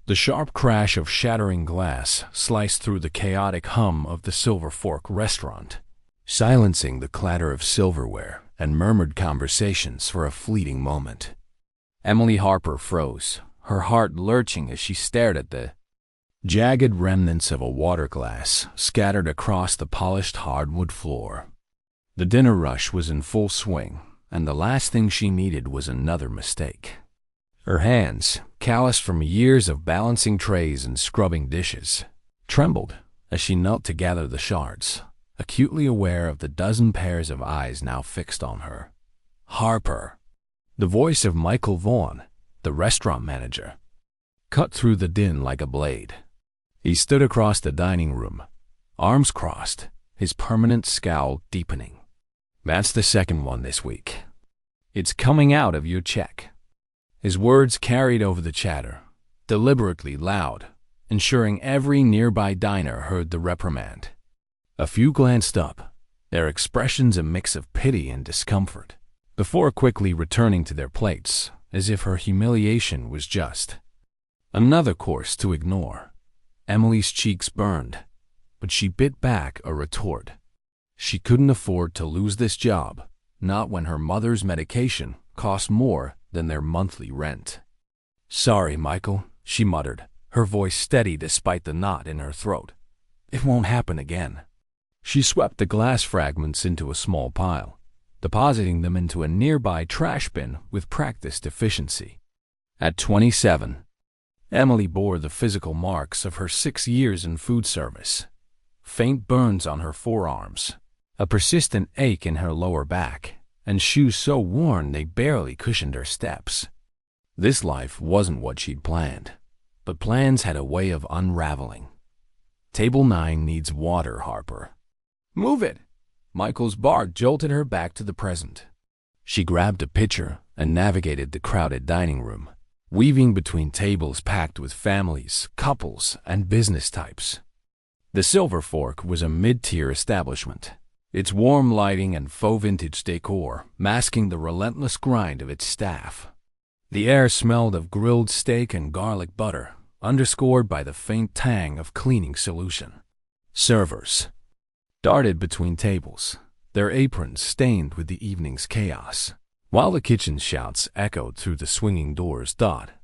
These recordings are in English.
The sharp crash of shattering glass sliced through the chaotic hum of the Silver Fork restaurant, silencing the clatter of silverware and murmured conversations for a fleeting moment. Emily Harper froze, her heart lurching as she stared at the jagged remnants of a water glass scattered across the polished hardwood floor. The dinner rush was in full swing, and the last thing she needed was another mistake. Her hands, calloused from years of balancing trays and scrubbing dishes, trembled as she knelt to gather the shards, acutely aware of the dozen pairs of eyes now fixed on her. Harper. The voice of Michael Vaughn, the restaurant manager, cut through the din like a blade. He stood across the dining room, arms crossed, his permanent scowl deepening. "That's the second one this week. It's coming out of your check." His words carried over the chatter, deliberately loud, ensuring every nearby diner heard the reprimand. A few glanced up, their expressions a mix of pity and discomfort, before quickly returning to their plates, as if her humiliation was just another course to ignore. Emily's cheeks burned, but she bit back a retort. She couldn't afford to lose this job, not when her mother's medication cost more than their monthly rent. "Sorry, Michael," she muttered, her voice steady despite the knot in her throat. "It won't happen again." She swept the glass fragments into a small pile, depositing them into a nearby trash bin with practiced efficiency. At 27, Emily bore the physical marks of her 6 years in food service. Faint burns on her forearms, a persistent ache in her lower back, and shoes so worn they barely cushioned her steps. This life wasn't what she'd planned, but plans had a way of unraveling. "Table 9 needs water, Harper." "Move it!" Michael's bark jolted her back to the present. She grabbed a pitcher and navigated the crowded dining room, weaving between tables packed with families, couples, and business types. The Silver Fork was a mid-tier establishment, its warm lighting and faux vintage decor masking the relentless grind of its staff. The air smelled of grilled steak and garlic butter, underscored by the faint tang of cleaning solution. Servers darted between tables, their aprons stained with the evening's chaos, while the kitchen's shouts echoed through the swinging doors.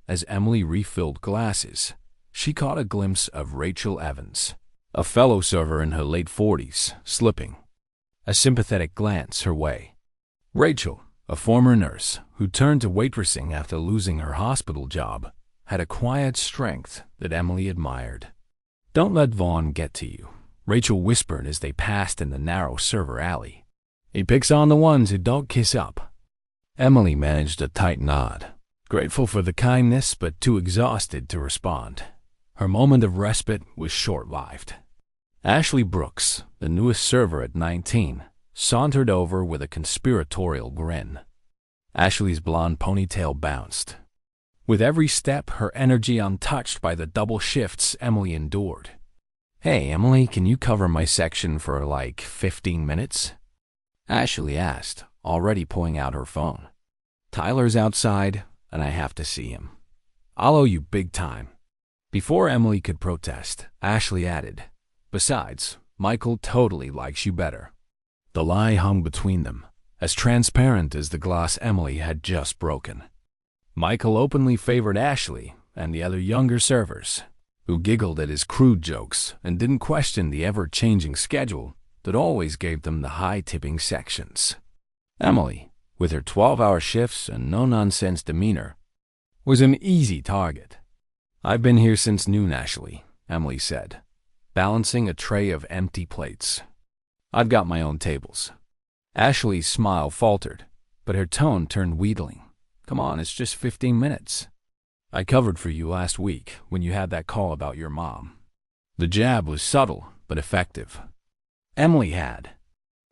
As Emily refilled glasses, she caught a glimpse of Rachel Evans, a fellow server in her late 40s, slipping a sympathetic glance her way. Rachel, a former nurse who turned to waitressing after losing her hospital job, had a quiet strength that Emily admired. "Don't let Vaughn get to you," Rachel whispered as they passed in the narrow server alley. "He picks on the ones who don't kiss up." Emily managed a tight nod, grateful for the kindness but too exhausted to respond. Her moment of respite was short-lived. Ashley Brooks, the newest server at 19, sauntered over with a conspiratorial grin. Ashley's blonde ponytail bounced, with every step her energy untouched by the double shifts Emily endured. "Hey, Emily, can you cover my section for like 15 minutes? Ashley asked, already pulling out her phone. "Tyler's outside, and I have to see him. I'll owe you big time." Before Emily could protest, Ashley added, "Besides, Michael totally likes you better." The lie hung between them, as transparent as the glass Emily had just broken. Michael openly favored Ashley and the other younger servers, who giggled at his crude jokes and didn't question the ever-changing schedule that always gave them the high-tipping sections. Emily, with her 12-hour shifts and no-nonsense demeanor, was an easy target. "I've been here since noon, Ashley," Emily said, balancing a tray of empty plates. "I've got my own tables." Ashley's smile faltered, but her tone turned wheedling. "Come on, it's just 15 minutes. I covered for you last week when you had that call about your mom." The jab was subtle but effective. Emily had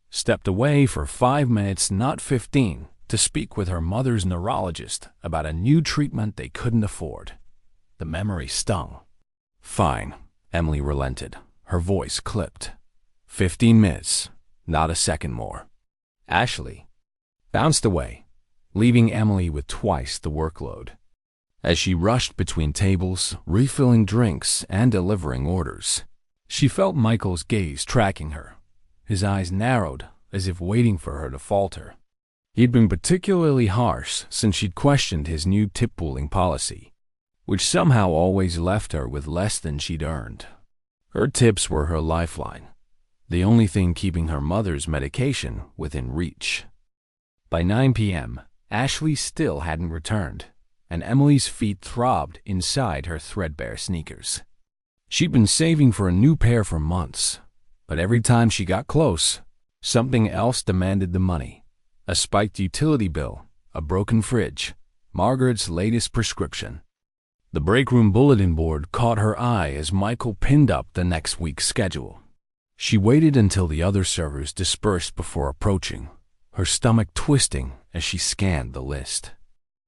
stepped away for 5 minutes, not 15, to speak with her mother's neurologist about a new treatment they couldn't afford. The memory stung. "Fine," Emily relented, her voice clipped. 15 minutes, not a second more." Ashley bounced away, leaving Emily with twice the workload. as she rushed between tables, refilling drinks and delivering orders. She felt Michael's gaze tracking her. His eyes narrowed, as if waiting for her to falter. He'd been particularly harsh since she'd questioned his new tip-pooling policy, which somehow always left her with less than she'd earned. Her tips were her lifeline, the only thing keeping her mother's medication within reach. By 9 p.m., Ashley still hadn't returned, and Emily's feet throbbed inside her threadbare sneakers. She'd been saving for a new pair for months, but every time she got close, something else demanded the money. A spiked utility bill, a broken fridge, Margaret's latest prescription. The break room bulletin board caught her eye as Michael pinned up the next week's schedule. She waited until the other servers dispersed before approaching, her stomach twisting as she scanned the list.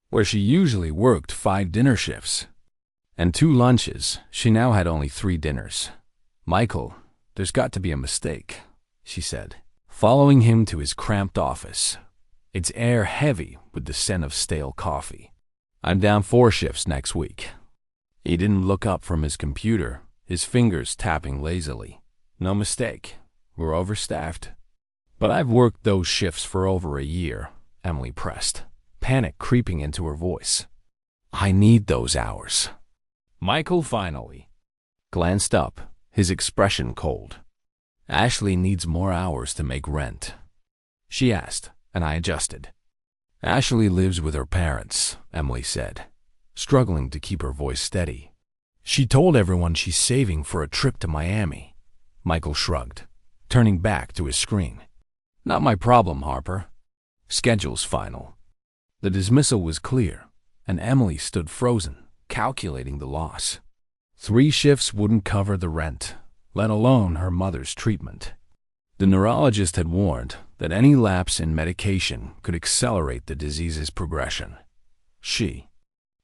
Where she usually worked 5 dinner shifts and 2 lunches, she now had only 3 dinners. "Michael, there's got to be a mistake," she said, following him to his cramped office, its air heavy with the scent of stale coffee. "I'm down 4 shifts next week." He didn't look up from his computer, his fingers tapping lazily. "No mistake, we're overstaffed." "But I've worked those shifts for over a year," Emily pressed, panic creeping into her voice. "I need those hours." Michael finally glanced up, his expression cold. "Ashley needs more hours to make rent," she asked, and I adjusted. "Ashley lives with her parents," Emily said, struggling to keep her voice steady. "She told everyone she's saving for a trip to Miami." Michael shrugged, turning back to his screen. "Not my problem, Harper. Schedule's final." The dismissal was clear, and Emily stood frozen, calculating the loss. 3 shifts wouldn't cover the rent, let alone her mother's treatment. The neurologist had warned that any lapse in medication could accelerate the disease's progression. She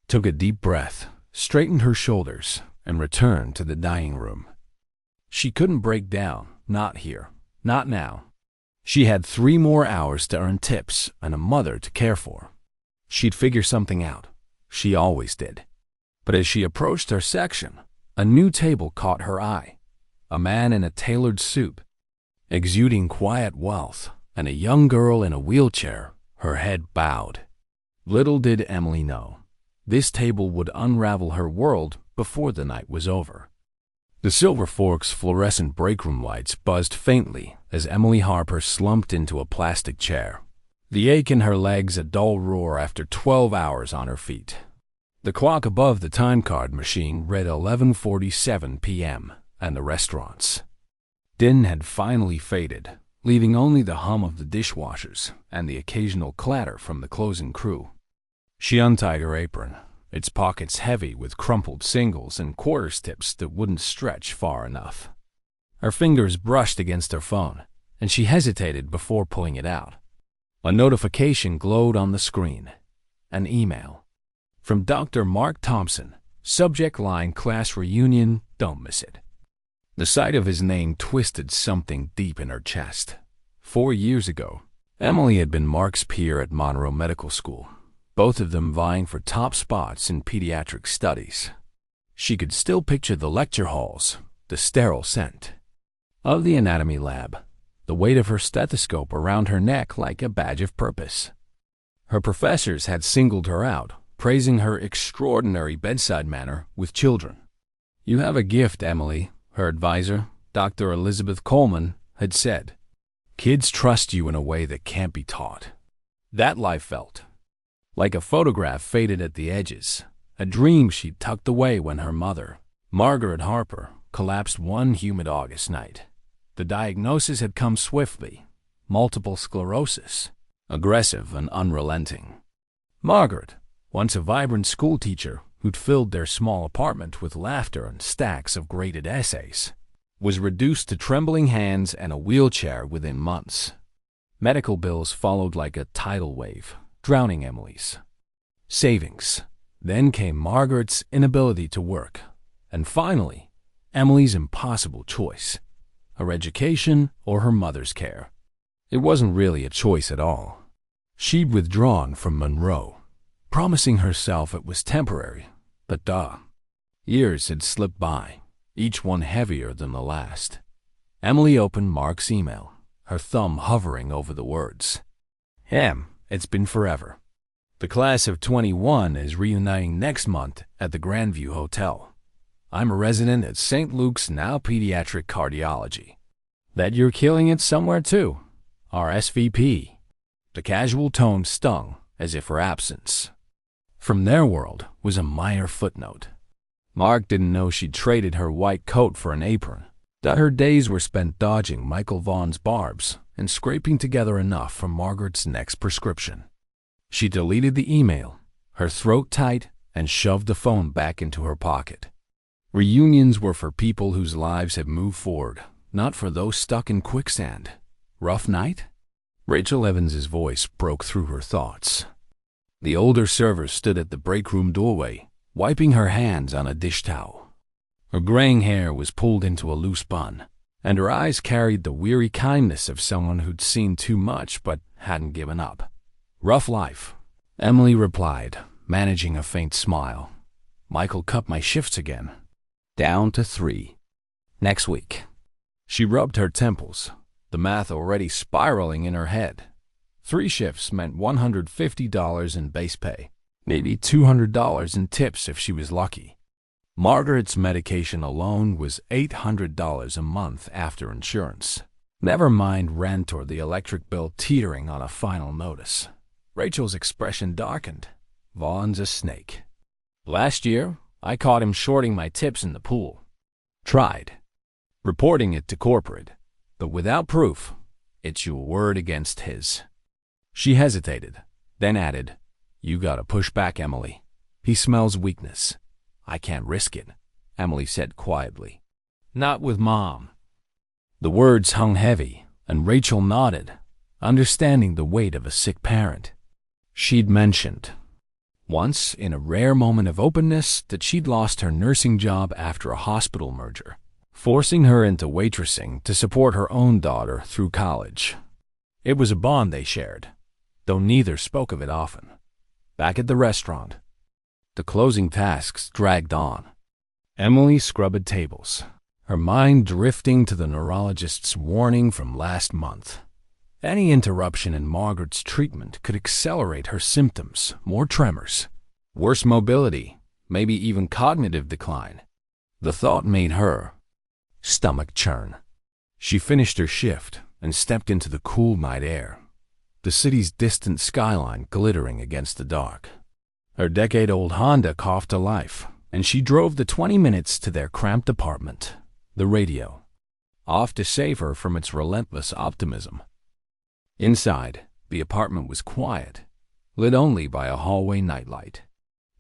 took a deep breath, straightened her shoulders, and returned to the dining room. She couldn't break down, not here, not now. She had 3 more hours to earn tips and a mother to care for. She'd figure something out. She always did. But as she approached her section, a new table caught her eye. A man in a tailored suit, exuding quiet wealth, and a young girl in a wheelchair, her head bowed. Little did Emily know, this table would unravel her world before the night was over. The Silver Fork's fluorescent breakroom lights buzzed faintly as Emily Harper slumped into a plastic chair, the ache in her legs a dull roar after 12 hours on her feet. The clock above the time card machine read 11:47 p.m., and the restaurant's din had finally faded, leaving only the hum of the dishwashers and the occasional clatter from the closing crew. She untied her apron, its pockets heavy with crumpled singles and quarters tips that wouldn't stretch far enough. Her fingers brushed against her phone, and she hesitated before pulling it out. A notification glowed on the screen. An email. From Dr. Mark Thompson, subject line class reunion, don't miss it. The sight of his name twisted something deep in her chest. 4 years ago, Emily had been Mark's peer at Monroe Medical School, both of them vying for top spots in pediatric studies. She could still picture the lecture halls, the sterile scent of the anatomy lab, the weight of her stethoscope around her neck like a badge of purpose. Her professors had singled her out, praising her extraordinary bedside manner with children. "You have a gift, Emily," her advisor, Dr. Elizabeth Coleman, had said. "Kids trust you in a way that can't be taught." That life felt like a photograph faded at the edges, a dream she'd tucked away when her mother, Margaret Harper, collapsed one humid August night. The diagnosis had come swiftly: multiple sclerosis, aggressive and unrelenting. Margaret, once a vibrant schoolteacher who'd filled their small apartment with laughter and stacks of graded essays, was reduced to trembling hands and a wheelchair within months. Medical bills followed like a tidal wave, drowning Emily's savings. Then came Margaret's inability to work, and finally, Emily's impossible choice: her education or her mother's care. It wasn't really a choice at all. She'd withdrawn from Monroe, promising herself it was temporary, but years had slipped by, each one heavier than the last. Emily opened Mark's email, her thumb hovering over the words. It's been forever. The class of 21 is reuniting next month at the Grandview Hotel. I'm a resident at St. Luke's, now pediatric cardiology. That you're killing it somewhere too? Our SVP. The casual tone stung, as if her absence from their world was a minor footnote. Mark didn't know she'd traded her white coat for an apron, that her days were spent dodging Michael Vaughn's barbs and scraping together enough for Margaret's next prescription. She deleted the email, her throat tight, and shoved the phone back into her pocket. Reunions were for people whose lives had moved forward, not for those stuck in quicksand. Rough night? Rachel Evans's voice broke through her thoughts. The older server stood at the break room doorway, wiping her hands on a dish towel. Her graying hair was pulled into a loose bun, and her eyes carried the weary kindness of someone who'd seen too much but hadn't given up. Rough life, Emily replied, managing a faint smile. Michael cut my shifts again. Down to 3. Next week. She rubbed her temples, the math already spiraling in her head. 3 shifts meant $150 in base pay, maybe $200 in tips if she was lucky. Margaret's medication alone was $800 a month after insurance. Never mind rent or the electric bill teetering on a final notice. Rachel's expression darkened. Vaughn's a snake. Last year, I caught him shorting my tips in the pool. Tried reporting it to corporate, but without proof, it's your word against his. She hesitated, then added, You gotta push back, Emily. He smells weakness. I can't risk it, Emily said quietly. Not with Mom. The words hung heavy, and Rachel nodded, understanding the weight of a sick parent. She'd mentioned once, in a rare moment of openness, that she'd lost her nursing job after a hospital merger, forcing her into waitressing to support her own daughter through college. It was a bond they shared, though neither spoke of it often. Back at the restaurant, the closing tasks dragged on. Emily scrubbed tables, her mind drifting to the neurologist's warning from last month. Any interruption in Margaret's treatment could accelerate her symptoms, more tremors, worse mobility, maybe even cognitive decline. The thought made her stomach churn. She finished her shift and stepped into the cool night air, the city's distant skyline glittering against the dark. Her decade-old Honda coughed to life, and she drove the 20 minutes to their cramped apartment, the radio off to save her from its relentless optimism. Inside, the apartment was quiet, lit only by a hallway nightlight.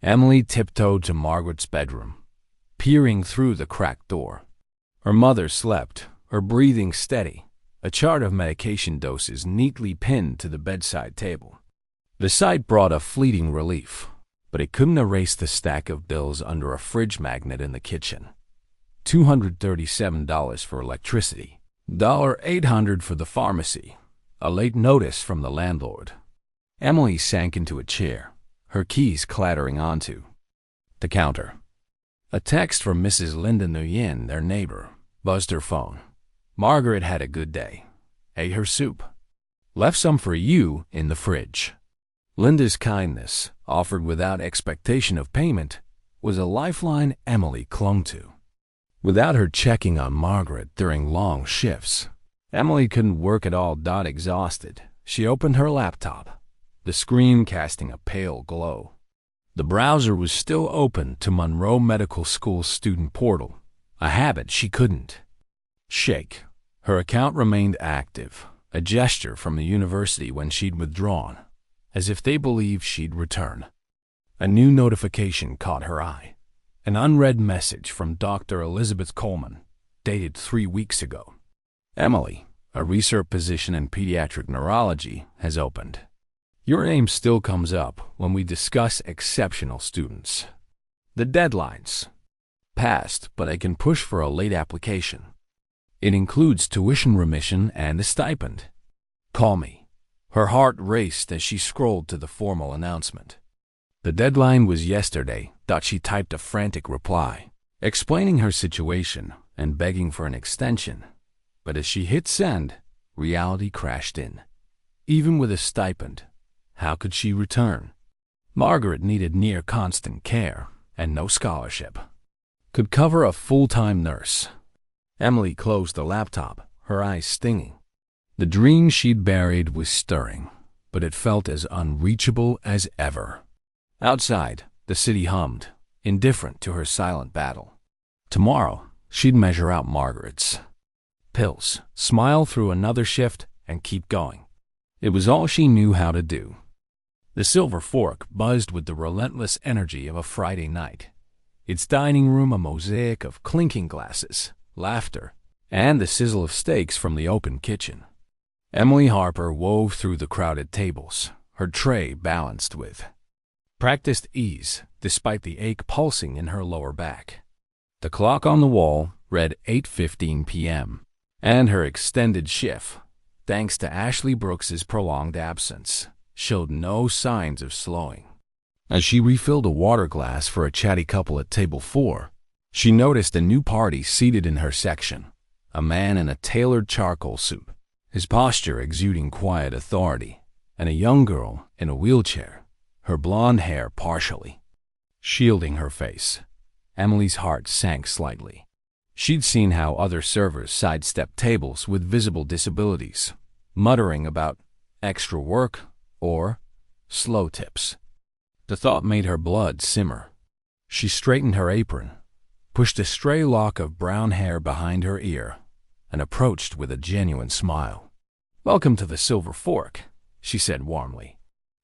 Emily tiptoed to Margaret's bedroom, peering through the cracked door. Her mother slept, her breathing steady, a chart of medication doses neatly pinned to the bedside table. The sight brought a fleeting relief, but it couldn't erase the stack of bills under a fridge magnet in the kitchen. $237 for electricity, $800 for the pharmacy, a late notice from the landlord. Emily sank into a chair, her keys clattering onto the counter. A text from Mrs. Linda Nguyen, their neighbor, buzzed her phone. Margaret had a good day. Ate her soup. Left some for you in the fridge. Linda's kindness, offered without expectation of payment, was a lifeline Emily clung to. Without her checking on Margaret during long shifts, Emily couldn't work at all. Exhausted, she opened her laptop, the screen casting a pale glow. The browser was still open to Monroe Medical School's student portal, a habit she couldn't shake. Her account remained active, a gesture from the university when she'd withdrawn, as if they believed she'd return. A new notification caught her eye, an unread message from Dr. Elizabeth Coleman, dated 3 weeks ago. Emily, a research position in pediatric neurology, has opened. Your name still comes up when we discuss exceptional students. The deadline's passed, but I can push for a late application. It includes tuition remission and a stipend. Call me. Her heart raced as she scrolled to the formal announcement. The deadline was yesterday. She typed a frantic reply, explaining her situation and begging for an extension. But as she hit send, reality crashed in. Even with a stipend, how could she return? Margaret needed near constant care, and no scholarship could cover a full-time nurse. Emily closed the laptop, her eyes stinging. The dream she'd buried was stirring, but it felt as unreachable as ever. Outside, the city hummed, indifferent to her silent battle. Tomorrow, she'd measure out Margaret's pills, smile through another shift, and keep going. It was all she knew how to do. The Silver Fork buzzed with the relentless energy of a Friday night. Its dining room a mosaic of clinking glasses, laughter, and the sizzle of steaks from the open kitchen. Emily Harper wove through the crowded tables, her tray balanced with practiced ease, despite the ache pulsing in her lower back. The clock on the wall read 8:15 p.m., and her extended shift, thanks to Ashley Brooks's prolonged absence, showed no signs of slowing. As she refilled a water glass for a chatty couple at table 4, she noticed a new party seated in her section, a man in a tailored charcoal suit, his posture exuding quiet authority, and a young girl in a wheelchair, her blonde hair partially shielding her face. Emily's heart sank slightly. She'd seen how other servers sidestepped tables with visible disabilities, muttering about extra work or slow tips. The thought made her blood simmer. She straightened her apron, pushed a stray lock of brown hair behind her ear, and approached with a genuine smile. "Welcome to the Silver Fork," she said warmly.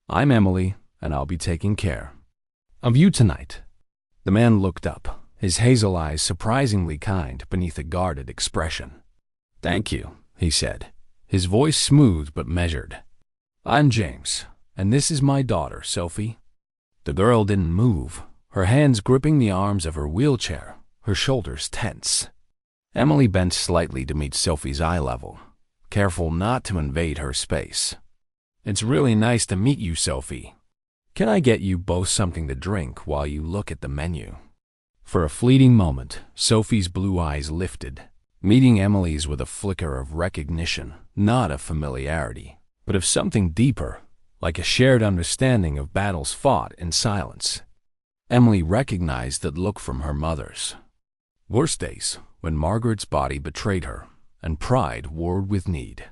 "I'm Emily, and I'll be taking care of you tonight." The man looked up, his hazel eyes surprisingly kind beneath a guarded expression. "Thank you," he said, his voice smooth but measured. "I'm James, and this is my daughter, Sophie." The girl didn't move, her hands gripping the arms of her wheelchair, her shoulders tense. Emily bent slightly to meet Sophie's eye level, careful not to invade her space. "It's really nice to meet you, Sophie. Can I get you both something to drink while you look at the menu?" For a fleeting moment, Sophie's blue eyes lifted, meeting Emily's with a flicker of recognition, not of familiarity, but of something deeper, like a shared understanding of battles fought in silence. Emily recognized that look from her mother's worst days, when Margaret's body betrayed her and pride warred with need.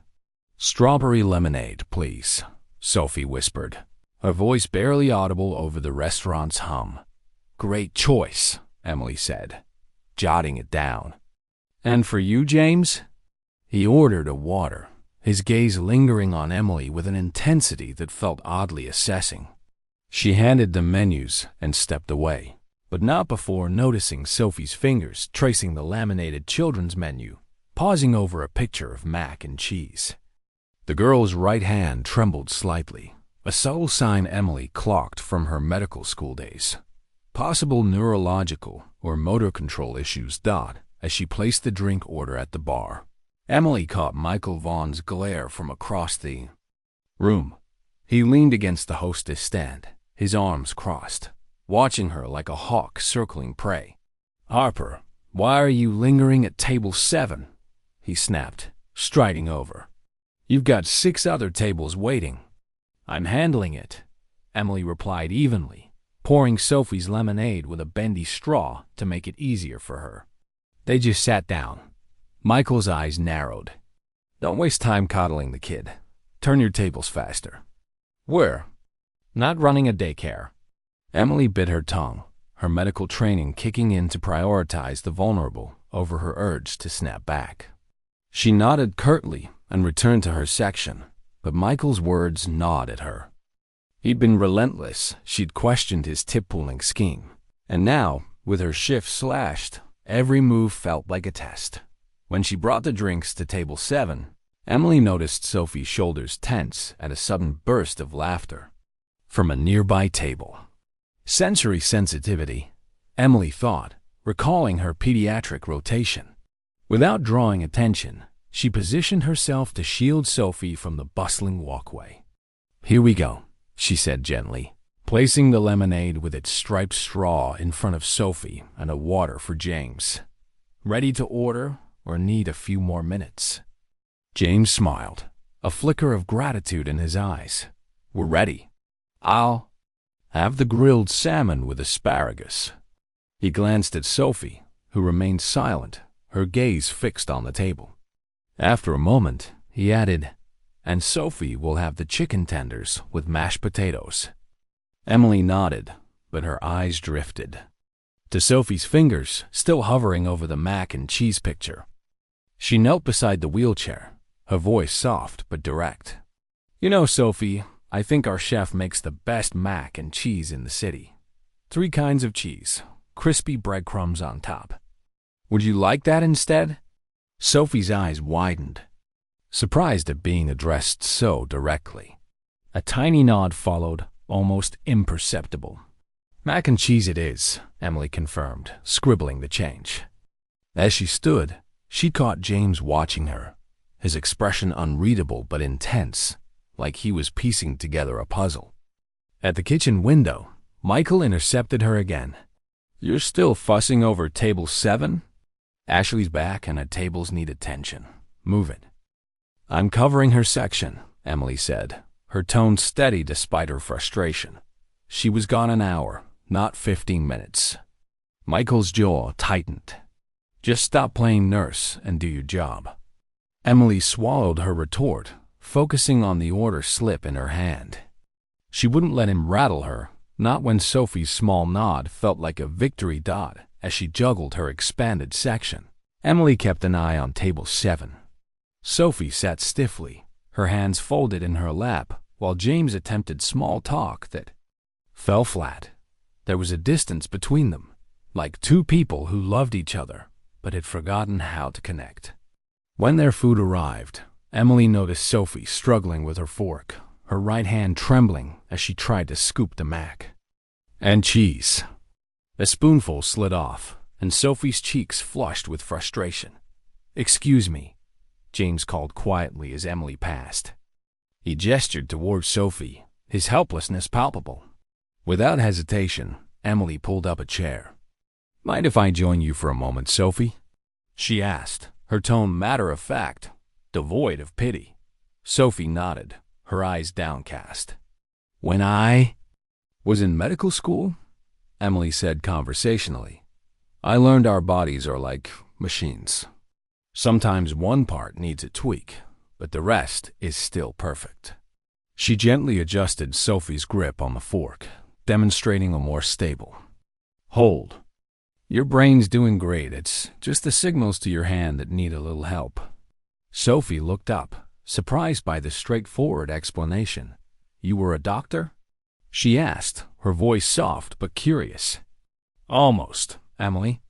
"Strawberry lemonade, please," Sophie whispered, her voice barely audible over the restaurant's hum. "Great choice," Emily said, jotting it down. "And for you, James?" He ordered a water, his gaze lingering on Emily with an intensity that felt oddly assessing. She handed the menus and stepped away, but not before noticing Sophie's fingers tracing the laminated children's menu, pausing over a picture of mac and cheese. The girl's right hand trembled slightly, a subtle sign Emily clocked from her medical school days. Possible neurological or motor control issues. As she placed the drink order at the bar, Emily caught Michael Vaughn's glare from across the room. He leaned against the hostess stand, his arms crossed, watching her like a hawk circling prey. "Harper, why are you lingering at table 7? He snapped, striding over. "You've got 6 other tables waiting." "I'm handling it," Emily replied evenly, pouring Sophie's lemonade with a bendy straw to make it easier for her. They just sat down. Michael's eyes narrowed. "Don't waste time coddling the kid. Turn your tables faster." "We're not running a daycare." Emily bit her tongue, her medical training kicking in to prioritize the vulnerable over her urge to snap back. She nodded curtly and returned to her section, but Michael's words gnawed at her. He'd been relentless. She'd questioned his tip-pooling scheme. And now, with her shift slashed, every move felt like a test. When she brought the drinks to table 7, Emily noticed Sophie's shoulders tense at a sudden burst of laughter from a nearby table. Sensory sensitivity, Emily thought, recalling her pediatric rotation. Without drawing attention, she positioned herself to shield Sophie from the bustling walkway. "Here we go," she said gently, placing the lemonade with its striped straw in front of Sophie and a water for James. Ready to order or need a few more minutes? James smiled, a flicker of gratitude in his eyes. We're ready. I'll have the grilled salmon with asparagus. He glanced at Sophie, who remained silent, her gaze fixed on the table. After a moment, he added, and Sophie will have the chicken tenders with mashed potatoes. Emily nodded, but her eyes drifted to Sophie's fingers still hovering over the mac and cheese picture. She knelt beside the wheelchair, her voice soft but direct. You know, Sophie, I think our chef makes the best mac and cheese in the city. 3 kinds of cheese, crispy breadcrumbs on top. Would you like that instead? Sophie's eyes widened, surprised at being addressed so directly. A tiny nod followed, almost imperceptible. Mac and cheese it is, Emily confirmed, scribbling the change. As she stood, she caught James watching her, his expression unreadable but intense, like he was piecing together a puzzle. At the kitchen window, Michael intercepted her again. You're still fussing over table 7? Ashley's back and her tables need attention. Move it. I'm covering her section, Emily said, her tone steady despite her frustration. She was gone an hour, not 15 minutes. Michael's jaw tightened. Just stop playing nurse and do your job. Emily swallowed her retort, focusing on the order slip in her hand. She wouldn't let him rattle her, not when Sophie's small nod felt like a victory dot as she juggled her expanded section. Emily kept an eye on table 7. Sophie sat stiffly, her hands folded in her lap, while James attempted small talk that fell flat. There was a distance between them, like 2 people who loved each other but had forgotten how to connect. When their food arrived, Emily noticed Sophie struggling with her fork, her right hand trembling as she tried to scoop the mac and cheese. A spoonful slid off, and Sophie's cheeks flushed with frustration. Excuse me, James called quietly as Emily passed. He gestured toward Sophie, his helplessness palpable. Without hesitation, Emily pulled up a chair. Mind if I join you for a moment, Sophie? She asked, her tone matter-of-fact, devoid of pity. Sophie nodded, her eyes downcast. When I was in medical school, Emily said conversationally, I learned our bodies are like machines. Sometimes one part needs a tweak, but the rest is still perfect. She gently adjusted Sophie's grip on the fork, demonstrating a more stable hold. Your brain's doing great. It's just the signals to your hand that need a little help. Sophie looked up, surprised by the straightforward explanation. You were a doctor? She asked, her voice soft but curious. Almost, Emily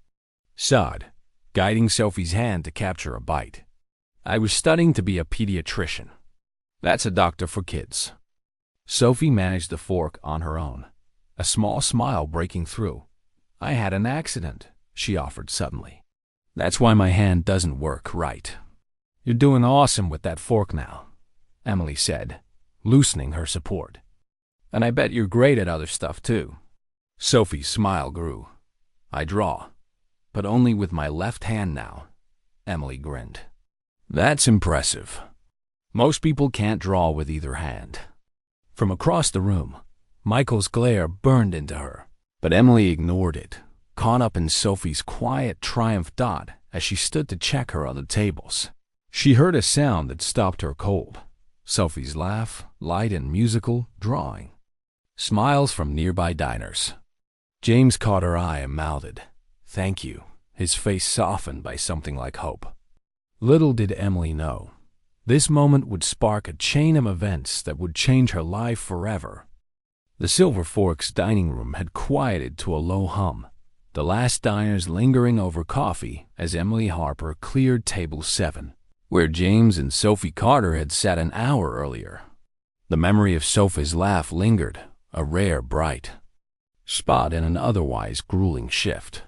sighed, guiding Sophie's hand to capture a bite. I was studying to be a pediatrician. That's a doctor for kids. Sophie managed the fork on her own, a small smile breaking through. I had an accident, she offered suddenly. That's why my hand doesn't work right. You're doing awesome with that fork now, Emily said, loosening her support. And I bet you're great at other stuff too. Sophie's smile grew. I draw, but only with my left hand now, Emily grinned. That's impressive. Most people can't draw with either hand. From across the room, Michael's glare burned into her, but Emily ignored it, caught up in Sophie's quiet triumph dot as she stood to check her other tables. She heard a sound that stopped her cold. Sophie's laugh, light and musical, drawing. Smiles from nearby diners. James caught her eye and mouthed, Thank you, his face softened by something like hope. Little did Emily know, this moment would spark a chain of events that would change her life forever. The Silver Forks dining room had quieted to a low hum, the last diners lingering over coffee as Emily Harper cleared table 7, where James and Sophie Carter had sat an hour earlier. The memory of Sophie's laugh lingered, a rare bright spot in an otherwise grueling shift.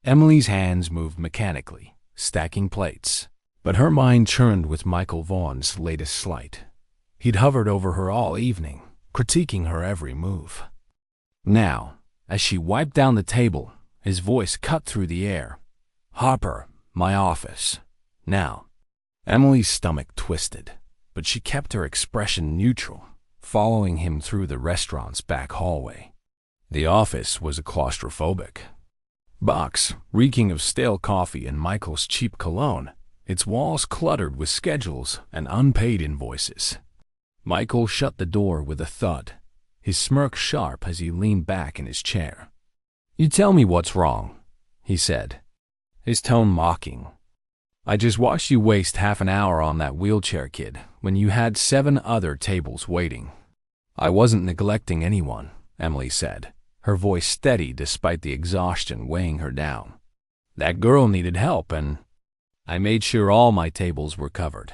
Emily's hands moved mechanically, stacking plates, but her mind churned with Michael Vaughan's latest slight. He'd hovered over her all evening, critiquing her every move. Now, as she wiped down the table, his voice cut through the air. "Harper, my office. Now." Emily's stomach twisted, but she kept her expression neutral, following him through the restaurant's back hallway. The office was a claustrophobic box, reeking of stale coffee and Michael's cheap cologne, its walls cluttered with schedules and unpaid invoices. Michael shut the door with a thud, his smirk sharp as he leaned back in his chair. "You tell me what's wrong," he said, his tone mocking. "I just watched you waste half an hour on that wheelchair kid when you had 7 other tables waiting." "I wasn't neglecting anyone," Emily said, her voice steady despite the exhaustion weighing her down. "That girl needed help, and I made sure all my tables were covered."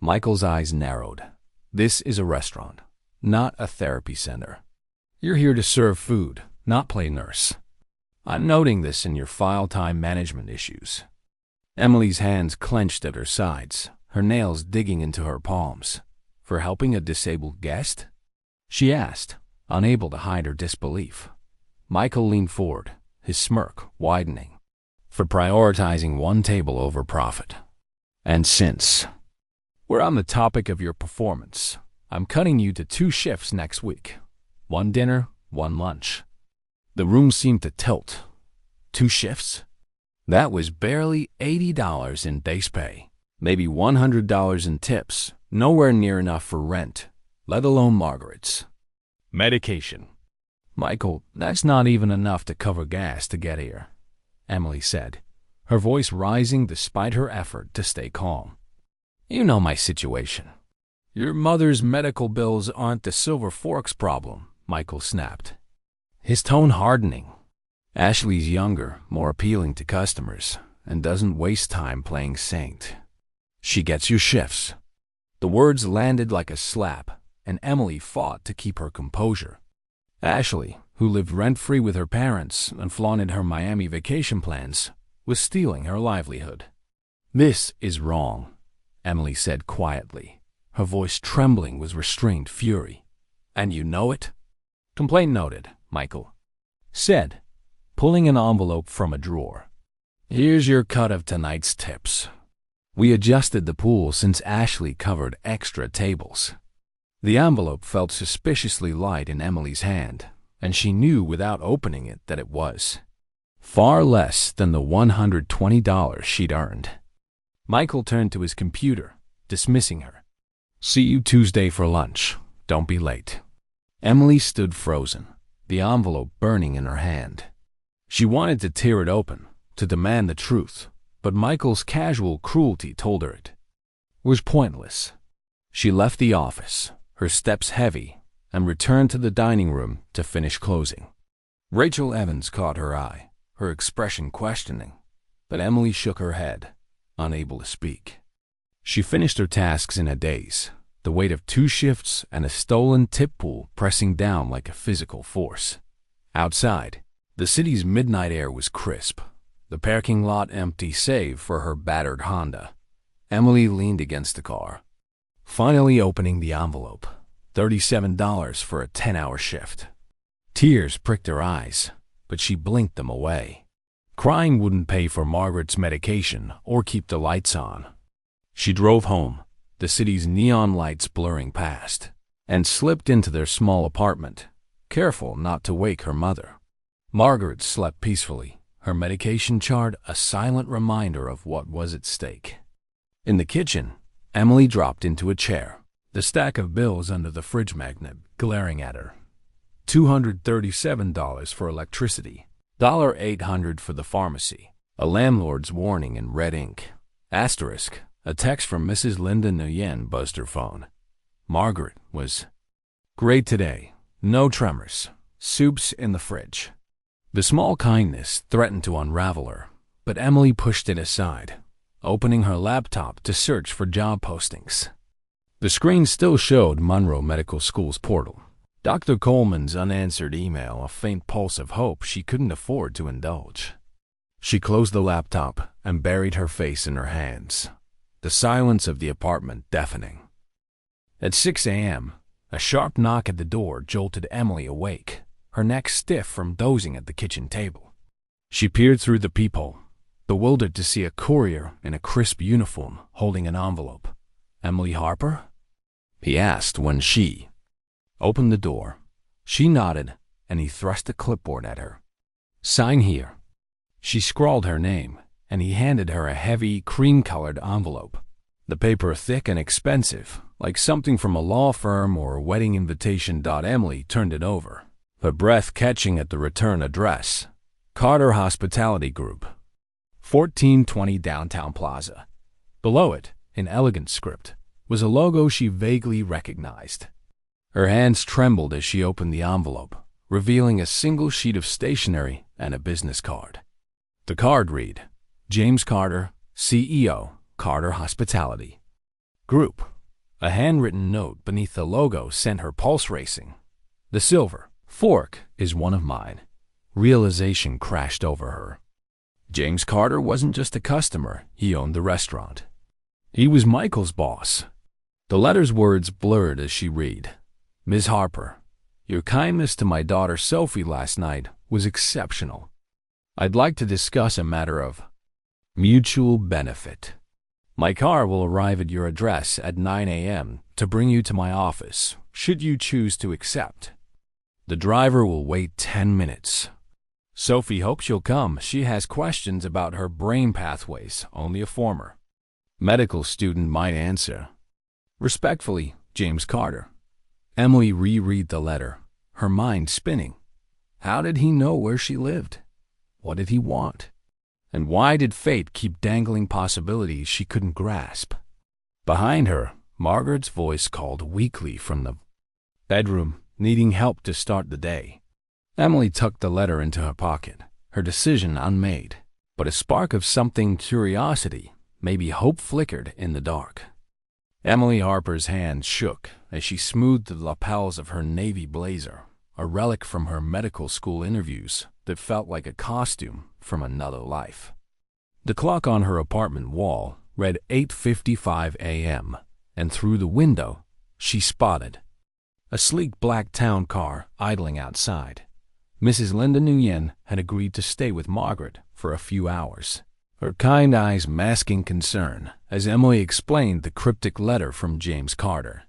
Michael's eyes narrowed. "This is a restaurant, not a therapy center. You're here to serve food, not play nurse. I'm noting this in your file time management issues." Emily's hands clenched at her sides, her nails digging into her palms. "For helping a disabled guest?" she asked, unable to hide her disbelief. Michael leaned forward, his smirk widening. "For prioritizing one table over profit. And since we're on the topic of your performance, I'm cutting you to 2 shifts next week. 1 dinner, 1 lunch." The room seemed to tilt. 2 shifts? That was barely $80 in base pay, maybe $100 in tips, nowhere near enough for rent, let alone Margaret's medication. "Michael, that's not even enough to cover gas to get here," Emily said, her voice rising despite her effort to stay calm. "You know my situation." "Your mother's medical bills aren't the silver forks problem," Michael snapped, his tone hardening. "Ashley's younger, more appealing to customers, and doesn't waste time playing saint. She gets your shifts." The words landed like a slap, and Emily fought to keep her composure. Ashley, who lived rent-free with her parents and flaunted her Miami vacation plans, was stealing her livelihood. "This is wrong," Emily said quietly, her voice trembling with restrained fury. "And you know it?" "Complaint noted," Michael said, pulling an envelope from a drawer. "Here's your cut of tonight's tips. We adjusted the pool since Ashley covered extra tables." The envelope felt suspiciously light in Emily's hand, and she knew without opening it that it was far less than the $120 she'd earned. Michael turned to his computer, dismissing her. "See you Tuesday for lunch. Don't be late." Emily stood frozen, the envelope burning in her hand. She wanted to tear it open, to demand the truth, but Michael's casual cruelty told her it was pointless. She left the office, her steps heavy, and returned to the dining room to finish closing. Rachel Evans caught her eye, her expression questioning, but Emily shook her head, unable to speak. She finished her tasks in a daze, the weight of 2 shifts and a stolen tip pool pressing down like a physical force. Outside, the city's midnight air was crisp, the parking lot empty save for her battered Honda. Emily leaned against the car, finally opening the envelope. $37 for a 10-hour shift. Tears pricked her eyes, but she blinked them away. Crying wouldn't pay for Margaret's medication or keep the lights on. She drove home, the city's neon lights blurring past, and slipped into their small apartment, careful not to wake her mother. Margaret slept peacefully, her medication chart a silent reminder of what was at stake. In the kitchen, Emily dropped into a chair, the stack of bills under the fridge magnet glaring at her. $237 for electricity, $800 for the pharmacy, a landlord's warning in red ink, asterisk, a text from Mrs. Linda Nguyen buzzed her phone. Margaret was great today, no tremors, soup's in the fridge. The small kindness threatened to unravel her, but Emily pushed it aside, opening her laptop to search for job postings. The screen still showed Monroe Medical School's portal. Dr. Coleman's unanswered email, a faint pulse of hope she couldn't afford to indulge. She closed the laptop and buried her face in her hands, the silence of the apartment deafening. At 6 a.m., a sharp knock at the door jolted Emily awake, her neck stiff from dozing at the kitchen table. She peered through the peephole, bewildered to see a courier in a crisp uniform holding an envelope. "Emily Harper?" he asked when she opened the door. She nodded, and he thrust a clipboard at her. "Sign here." She scrawled her name, and he handed her a heavy, cream-colored envelope. The paper thick and expensive, like something from a law firm or a wedding invitation. Emily turned it over, her breath catching at the return address. Carter Hospitality Group, 1420 Downtown Plaza. Below it, in elegant script, was a logo she vaguely recognized. Her hands trembled as she opened the envelope, revealing a single sheet of stationery and a business card. The card read, "James Carter, CEO, Carter Hospitality Group." A handwritten note beneath the logo sent her pulse racing. "The silver fork is one of mine." Realization crashed over her. James Carter wasn't just a customer, he owned the restaurant. He was Michael's boss. The letter's words blurred as she read. "Ms. Harper, your kindness to my daughter Sophie last night was exceptional. I'd like to discuss a matter of mutual benefit. My car will arrive at your address at 9 a.m. to bring you to my office, should you choose to accept. The driver will wait 10 minutes. Sophie hopes you'll come. She has questions about her brain pathways only a former medical student might answer. Respectfully, James Carter." Emily reread the letter, her mind spinning. How did he know where she lived? What did he want? And why did fate keep dangling possibilities she couldn't grasp? Behind her, Margaret's voice called weakly from the bedroom, needing help to start the day. Emily tucked the letter into her pocket, her decision unmade, but a spark of something curiosity, maybe hope, flickered in the dark. Emily Harper's hand shook as she smoothed the lapels of her navy blazer, a relic from her medical school interviews that felt like a costume from another life. The clock on her apartment wall read 8:55 a.m., and through the window she spotted a sleek black town car idling outside. Mrs. Linda Nguyen had agreed to stay with Margaret for a few hours, her kind eyes masking concern as Emily explained the cryptic letter from James Carter.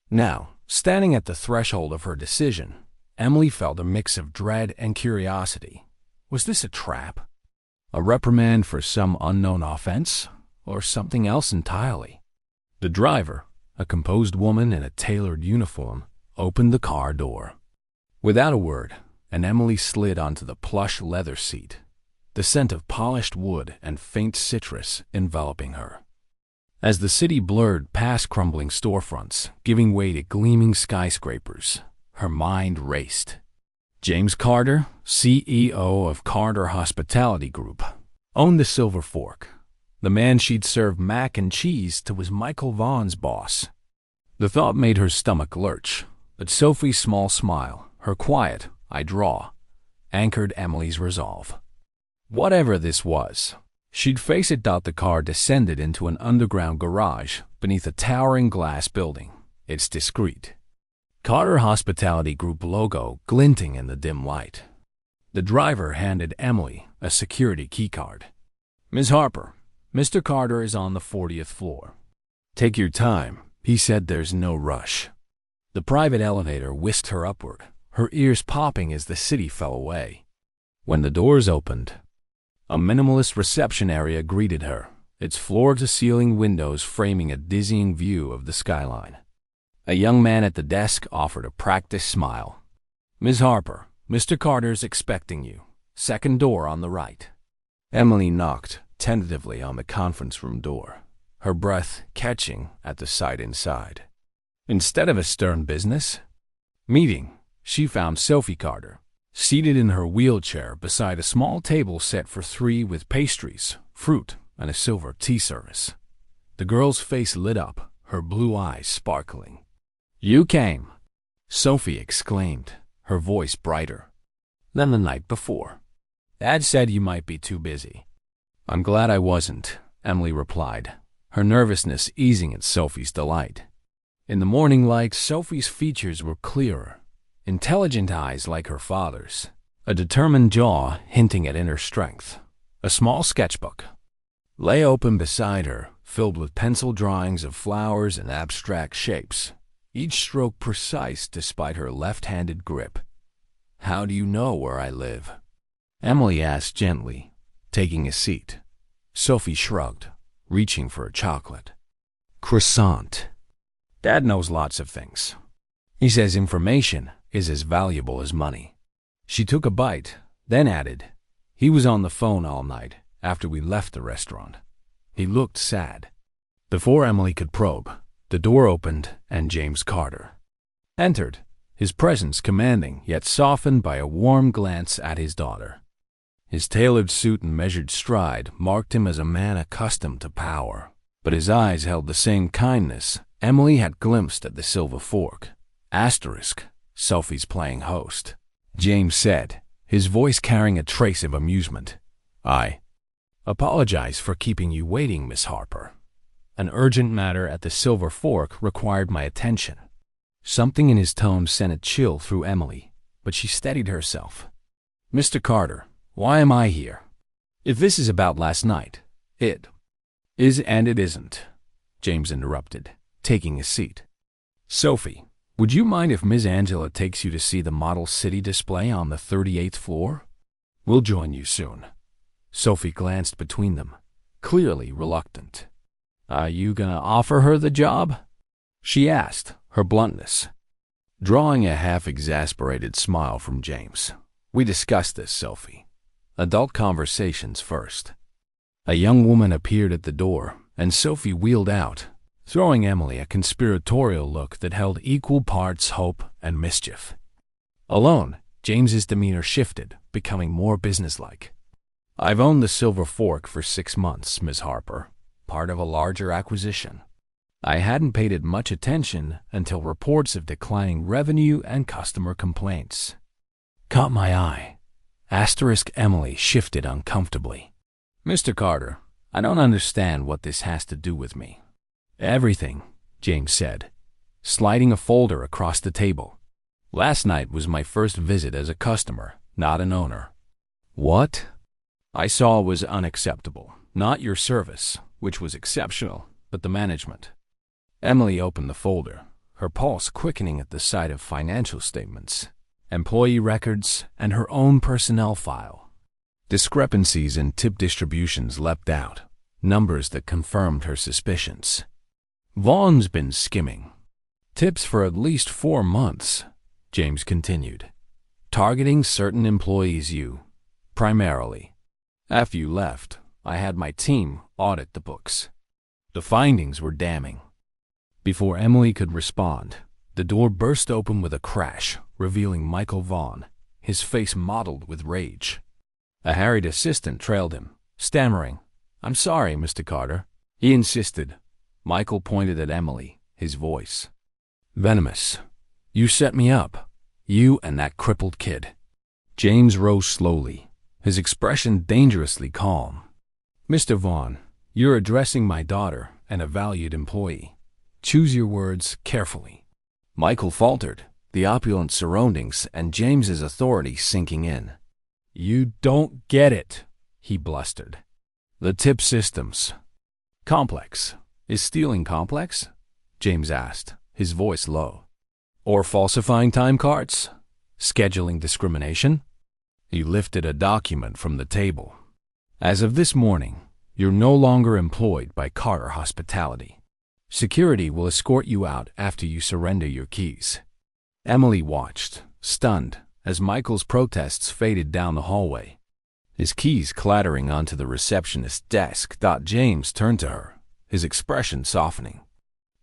Now, standing at the threshold of her decision, Emily felt a mix of dread and curiosity. Was this a trap? A reprimand for some unknown offense? Or something else entirely? The driver, a composed woman in a tailored uniform, opened the car door. Without a word, and Emily slid onto the plush leather seat, the scent of polished wood and faint citrus enveloping her. As the city blurred past crumbling storefronts, giving way to gleaming skyscrapers, her mind raced. James Carter, CEO of Carter Hospitality Group, owned the Silver Fork. The man she'd served mac and cheese to was Michael Vaughn's boss. The thought made her stomach lurch, but Sophie's small smile, her quiet, "I draw," anchored Emily's resolve. Whatever this was, she'd face it. The car descended into an underground garage beneath a towering glass building, its discreet Carter Hospitality Group logo glinting in the dim light. The driver handed Emily a security keycard. "Ms. Harper, Mr. Carter is on the 40th floor. Take your time," he said. "There's no rush." The private elevator whisked her upward, her ears popping as the city fell away. When the doors opened, a minimalist reception area greeted her, its floor-to-ceiling windows framing a dizzying view of the skyline. A young man at the desk offered a practiced smile. "Ms. Harper, Mr. Carter's expecting you. Second door on the right." Emily knocked tentatively on the conference room door, her breath catching at the sight inside. Instead of a stern business meeting, she found Sophie Carter seated in her wheelchair beside a small table set for three with pastries, fruit, and a silver tea service. The girl's face lit up, her blue eyes sparkling. "You came," Sophie exclaimed, her voice brighter than the night before. "Dad said you might be too busy." "I'm glad I wasn't," Emily replied, her nervousness easing at Sophie's delight. In the morning light, Sophie's features were clearer, intelligent eyes like her father's, a determined jaw hinting at inner strength. A small sketchbook lay open beside her, filled with pencil drawings of flowers and abstract shapes, each stroke precise despite her left-handed grip. "How do you know where I live?" Emily asked gently, taking a seat. Sophie shrugged, reaching for a chocolate croissant. "Dad knows lots of things. He says information is as valuable as money." She took a bite, then added, "He was on the phone all night after we left the restaurant. He looked sad." Before Emily could probe, the door opened and James Carter entered, his presence commanding yet softened by a warm glance at his daughter. His tailored suit and measured stride marked him as a man accustomed to power, but his eyes held the same kindness Emily had glimpsed at the Silver Fork. Sophie's playing host. James said, his voice carrying a trace of amusement. "I apologize for keeping you waiting, Miss Harper. An urgent matter at the Silver Fork required my attention." Something in his tone sent a chill through Emily, but she steadied herself. "Mr. Carter, why am I here? If this is about last night, it is and it isn't," James interrupted, taking a seat. "Sophie, would you mind if Ms. Angela takes you to see the Model City display on the 38th floor? We'll join you soon." Sophie glanced between them, clearly reluctant. "Are you gonna offer her the job?" she asked, her bluntness drawing a half-exasperated smile from James. "We discussed this, Sophie. Adult conversations first." A young woman appeared at the door, and Sophie wheeled out, throwing Emily a conspiratorial look that held equal parts hope and mischief. Alone, James's demeanor shifted, becoming more businesslike. "I've owned the Silver Fork for 6 months, Ms. Harper, part of a larger acquisition. I hadn't paid it much attention until reports of declining revenue and customer complaints caught my eye." Emily shifted uncomfortably. "Mr. Carter, I don't understand what this has to do with me." "Everything," James said, sliding a folder across the table. "Last night was my first visit as a customer, not an owner. What I saw was unacceptable. Not your service, which was exceptional, but the management." Emily opened the folder, her pulse quickening at the sight of financial statements, employee records, and her own personnel file. Discrepancies in tip distributions leapt out, numbers that confirmed her suspicions. "Vaughn's been skimming tips for at least 4 months, James continued, "targeting certain employees primarily. After you left, I had my team audit the books. The findings were damning." Before Emily could respond, the door burst open with a crash, revealing Michael Vaughn, his face mottled with rage. A harried assistant trailed him, stammering, "I'm sorry, Mr. Carter," he insisted. Michael pointed at Emily, his voice venomous. "You set me up. You and that crippled kid." James rose slowly, his expression dangerously calm. "Mr. Vaughn, you're addressing my daughter and a valued employee. Choose your words carefully." Michael faltered, the opulent surroundings and James's authority sinking in. "You don't get it," he blustered. "The tip systems complex. Is stealing complex?" James asked, his voice low. "Or falsifying time cards? Scheduling discrimination?" He lifted a document from the table. "As of this morning, you're no longer employed by Carter Hospitality. Security will escort you out after you surrender your keys." Emily watched, stunned, as Michael's protests faded down the hallway, his keys clattering onto the receptionist's desk. James turned to her, his expression softening.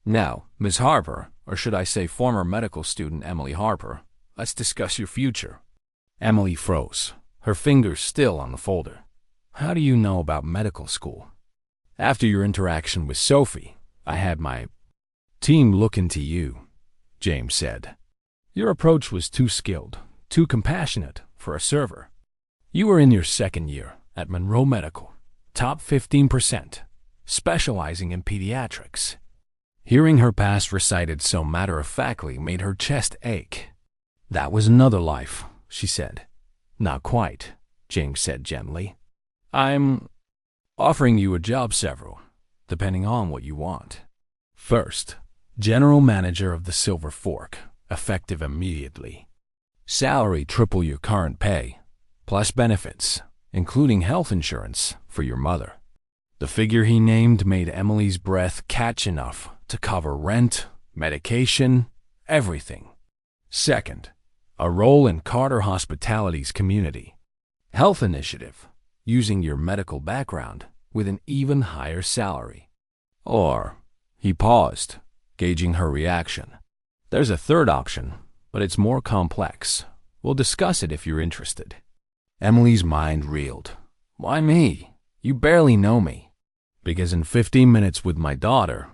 "Now, Miss Harper, or should I say former medical student Emily Harper, let's discuss your future." Emily froze, her fingers still on the folder. "How do you know about medical school?" "After your interaction with Sophie, I had my team look into you," James said. "Your approach was too skilled, too compassionate for a server. You were in your 2nd year at Monroe Medical, top 15%, specializing in pediatrics." Hearing her past recited so matter-of-factly made her chest ache. That was another life, she said. Not quite, James said gently. I'm offering you a job several, depending on what you want. First, general manager of the Silver Fork, effective immediately. Salary triple your current pay, plus benefits, including health insurance for your mother. The figure he named made Emily's breath catch enough to cover rent, medication, everything. Second, a role in Carter Hospitality's community health initiative, using your medical background with an even higher salary. Or, he paused, gauging her reaction. There's a third option, but it's more complex. We'll discuss it if you're interested. Emily's mind reeled. Why me? You barely know me. Because in 15 minutes with my daughter,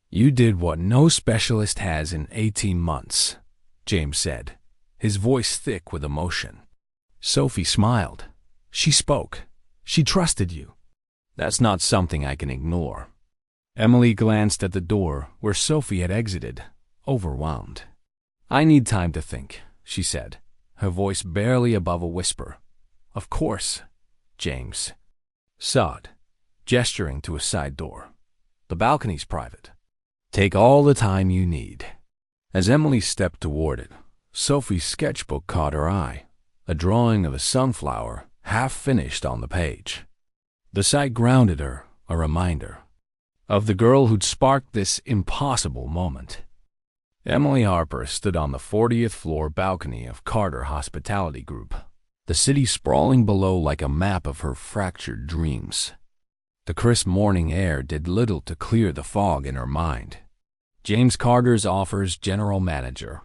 you did what no specialist has in 18 months, James said, his voice thick with emotion. Sophie smiled. She spoke. She trusted you. That's not something I can ignore. Emily glanced at the door where Sophie had exited, overwhelmed. I need time to think, she said, her voice barely above a whisper. Of course, James. Sod, gesturing to a side door. The balcony's private. Take all the time you need. As Emily stepped toward it, Sophie's sketchbook caught her eye, a drawing of a sunflower half finished on the page. The sight grounded her, a reminder of the girl who'd sparked this impossible moment. Emily Harper stood on the 40th floor balcony of Carter Hospitality Group, the city sprawling below like a map of her fractured dreams. The crisp morning air did little to clear the fog in her mind. James Carter's offers general manager,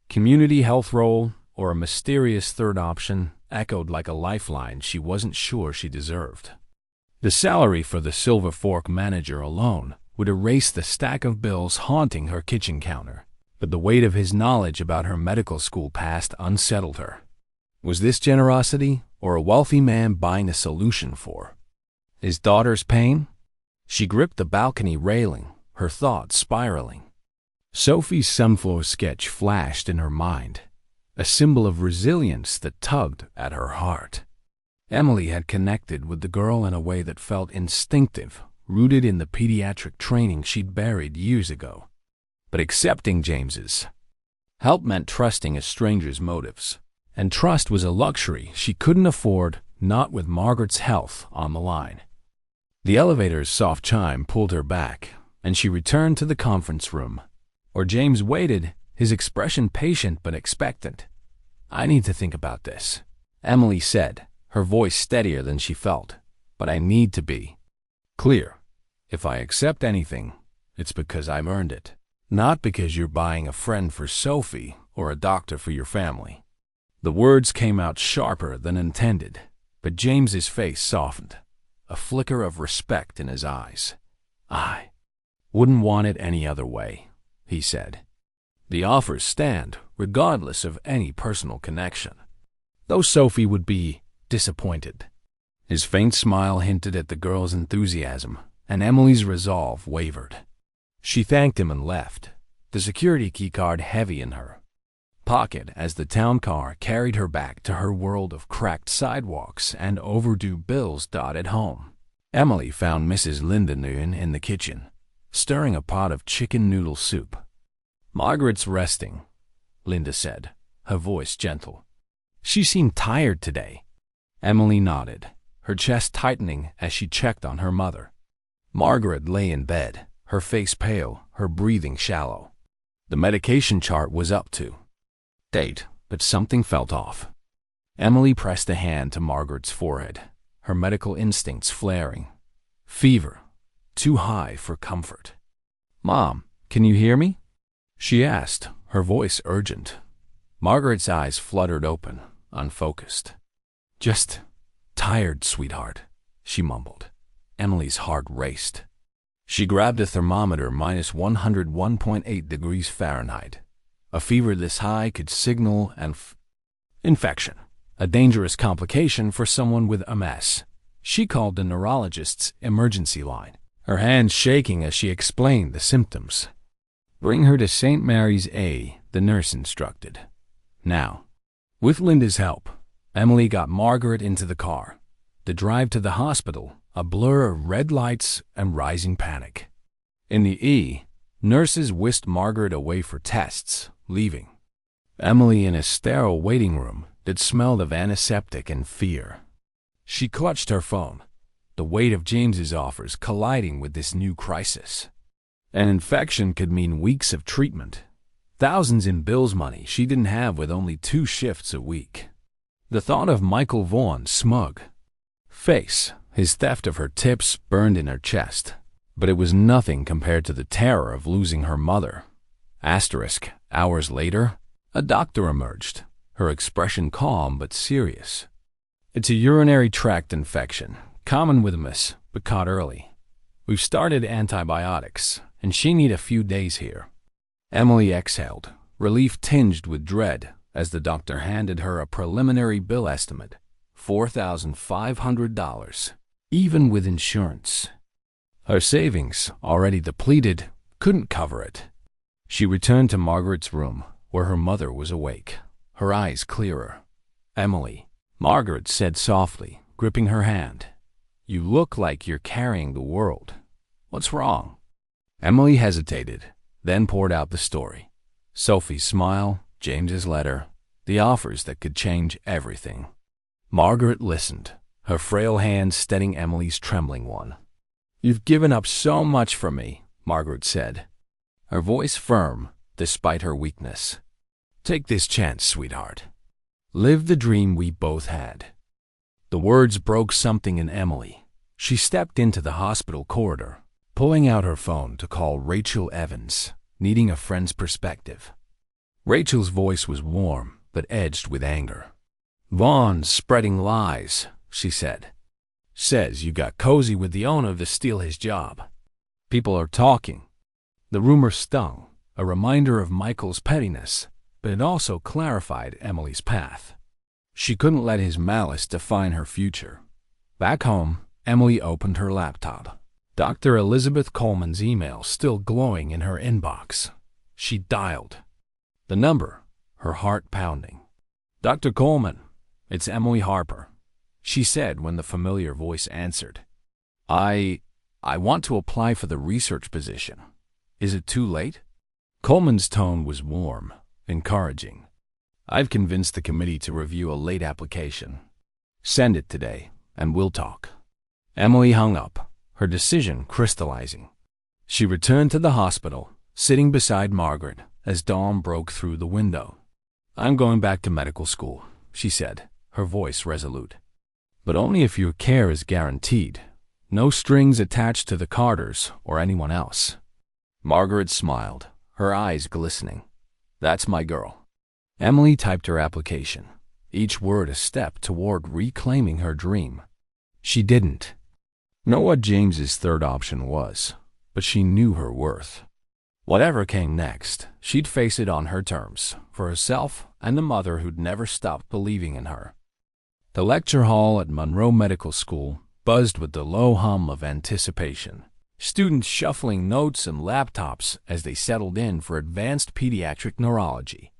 community health role, or a mysterious third option echoed like a lifeline she wasn't sure she deserved. The salary for the Silver Fork manager alone would erase the stack of bills haunting her kitchen counter, but the weight of his knowledge about her medical school past unsettled her. Was this generosity, or a wealthy man buying a solution for his daughter's pain? She gripped the balcony railing, her thoughts spiraling. Sophie's sunflower sketch flashed in her mind, a symbol of resilience that tugged at her heart. Emily had connected with the girl in a way that felt instinctive, rooted in the pediatric training she'd buried years ago. But accepting James's help meant trusting a stranger's motives, and trust was a luxury she couldn't afford, not with Margaret's health on the line. The elevator's soft chime pulled her back, and she returned to the conference room, where James waited, his expression patient but expectant. I need to think about this, Emily said, her voice steadier than she felt. But I need to be clear. If I accept anything, it's because I've earned it, not because you're buying a friend for Sophie or a doctor for your family. The words came out sharper than intended, but James's face softened, a flicker of respect in his eyes. I wouldn't want it any other way, he said. The offers stand, regardless of any personal connection. Though Sophie would be disappointed. His faint smile hinted at the girl's enthusiasm, and Emily's resolve wavered. She thanked him and left, the security keycard heavy in her pocket as the town car carried her back to her world of cracked sidewalks and overdue bills dotted home. Emily found Mrs. Lindeneuwen in the kitchen, stirring a pot of chicken noodle soup. Margaret's resting, Linda said, her voice gentle. She seemed tired today. Emily nodded, her chest tightening as she checked on her mother. Margaret lay in bed, her face pale, her breathing shallow. The medication chart was up to date, but something felt off. Emily pressed a hand to Margaret's forehead, her medical instincts flaring. Fever, too high for comfort. Mom, can you hear me? She asked, her voice urgent. Margaret's eyes fluttered open, unfocused. Just tired, sweetheart, she mumbled. Emily's heart raced. She grabbed a thermometer minus 101.8 degrees Fahrenheit. A fever this high could signal an infection, a dangerous complication for someone with MS. She called the neurologist's emergency line, her hands shaking as she explained the symptoms. Bring her to St. Mary's A, the nurse instructed. Now, with Linda's help, Emily got Margaret into the car. The drive to the hospital, a blur of red lights and rising panic. In the nurses whisked Margaret away for tests, leaving Emily in a sterile waiting room that smelled of antiseptic and fear. She clutched her phone, the weight of James's offers colliding with this new crisis. An infection could mean weeks of treatment, thousands in bills money she didn't have with only 2 shifts a week. The thought of Michael Vaughan's smug face, his theft of her tips, burned in her chest, but it was nothing compared to the terror of losing her mother. Hours later, a doctor emerged, her expression calm but serious. It's a urinary tract infection, common with MS, but caught early. We've started antibiotics, and she need a few days here. Emily exhaled, relief tinged with dread, as the doctor handed her a preliminary bill estimate, $4,500, even with insurance. Her savings, already depleted, couldn't cover it. She returned to Margaret's room, where her mother was awake, her eyes clearer. "Emily," Margaret said softly, gripping her hand. "You look like you're carrying the world. What's wrong?" Emily hesitated, then poured out the story. Sophie's smile, James's letter, the offers that could change everything. Margaret listened, her frail hand steadying Emily's trembling one. "You've given up so much for me," Margaret said, her voice firm despite her weakness. "Take this chance, sweetheart. Live the dream we both had." The words broke something in Emily. She stepped into the hospital corridor, pulling out her phone to call Rachel Evans, needing a friend's perspective. Rachel's voice was warm, but edged with anger. "Vaughan's spreading lies," she said. "Says you got cozy with the owner to steal his job. People are talking." The rumor stung, a reminder of Michael's pettiness, but it also clarified Emily's path. She couldn't let his malice define her future. Back home, Emily opened her laptop. Dr. Elizabeth Coleman's email still glowing in her inbox. She dialed the number, her heart pounding. "Dr. Coleman, it's Emily Harper," she said when the familiar voice answered. I want to apply for the research position. Is it too late?" Coleman's tone was warm, encouraging. "I've convinced the committee to review a late application. Send it today, and we'll talk." Emily hung up, her decision crystallizing. She returned to the hospital, sitting beside Margaret as dawn broke through the window. "I'm going back to medical school," she said, her voice resolute. "But only if your care is guaranteed. No strings attached to the Carters or anyone else." Margaret smiled, her eyes glistening. "That's my girl." Emily typed her application, each word a step toward reclaiming her dream. She didn't know what James's third option was, but she knew her worth. Whatever came next, she'd face it on her terms, for herself and the mother who'd never stopped believing in her. The lecture hall at Monroe Medical School buzzed with the low hum of anticipation, students shuffling notes and laptops as they settled in for advanced pediatric neurology.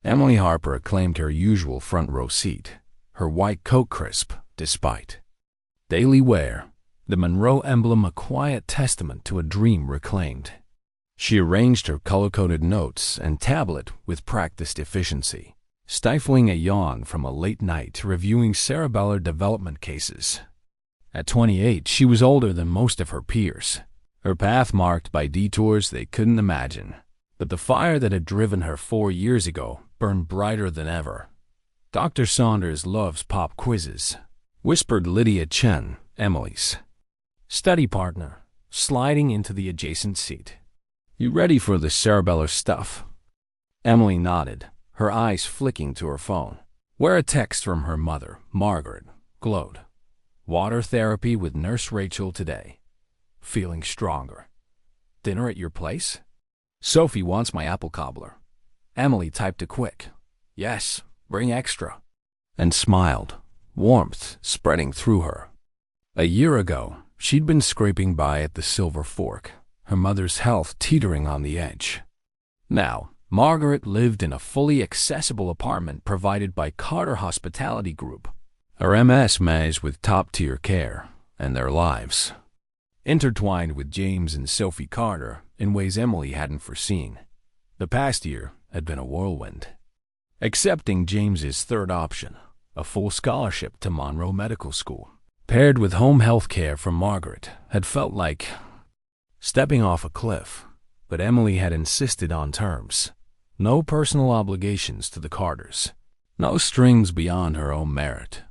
Emily Harper claimed her usual front row seat, her white coat crisp despite daily wear, the Monroe emblem a quiet testament to a dream reclaimed. She arranged her color-coded notes and tablet with practiced efficiency, stifling a yawn from a late night reviewing cerebellar development cases. At 28, she was older than most of her peers, her path marked by detours they couldn't imagine. But the fire that had driven her 4 years ago burned brighter than ever. "Dr. Saunders loves pop quizzes," whispered Lydia Chen, Emily's study partner, sliding into the adjacent seat. "You ready for the cerebellar stuff?" Emily nodded, her eyes flicking to her phone, where a text from her mother, Margaret, glowed. "Water therapy with Nurse Rachel today. Feeling stronger. Dinner at your place? Sophie wants my apple cobbler." Emily typed a quick, "Yes, bring extra," and smiled, warmth spreading through her. A year ago, she'd been scraping by at the Silver Fork, her mother's health teetering on the edge. Now, Margaret lived in a fully accessible apartment provided by Carter Hospitality Group. Her MS managed with top-tier care, and their lives intertwined with James and Sophie Carter in ways Emily hadn't foreseen. The past year had been a whirlwind. Accepting James's third option, a full scholarship to Monroe Medical School, paired with home health care from Margaret, had felt like stepping off a cliff, but Emily had insisted on terms. No personal obligations to the Carters, no strings beyond her own merit.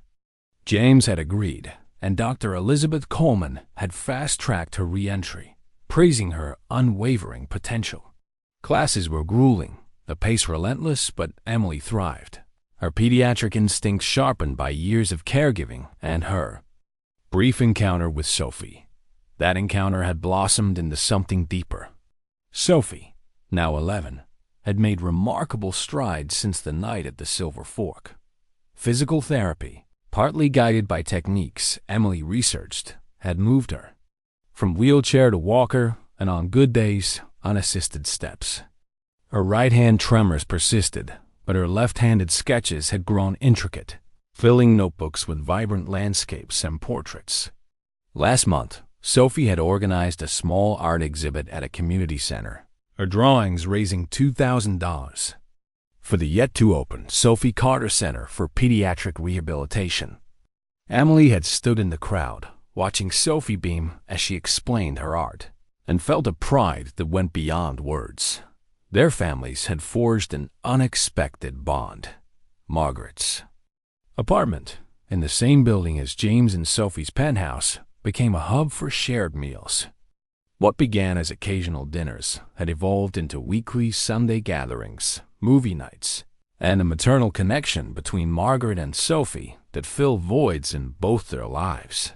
James had agreed, and Dr. Elizabeth Coleman had fast-tracked her re-entry, praising her unwavering potential. Classes were grueling, the pace relentless, but Emily thrived, her pediatric instincts sharpened by years of caregiving and her brief encounter with Sophie. That encounter had blossomed into something deeper. Sophie, now 11, had made remarkable strides since the night at the Silver Fork. Physical therapy, partly guided by techniques Emily researched, had moved her from wheelchair to walker and, on good days, unassisted steps. Her right-hand tremors persisted, but her left-handed sketches had grown intricate, filling notebooks with vibrant landscapes and portraits. Last month, Sophie had organized a small art exhibit at a community center, her drawings raising $2,000 for the yet-to-open Sophie Carter Center for Pediatric Rehabilitation. Emily had stood in the crowd, watching Sophie beam as she explained her art, and felt a pride that went beyond words. Their families had forged an unexpected bond. Margaret's apartment, in the same building as James and Sophie's penthouse, became a hub for shared meals. What began as occasional dinners had evolved into weekly Sunday gatherings, movie nights, and a maternal connection between Margaret and Sophie that filled voids in both their lives.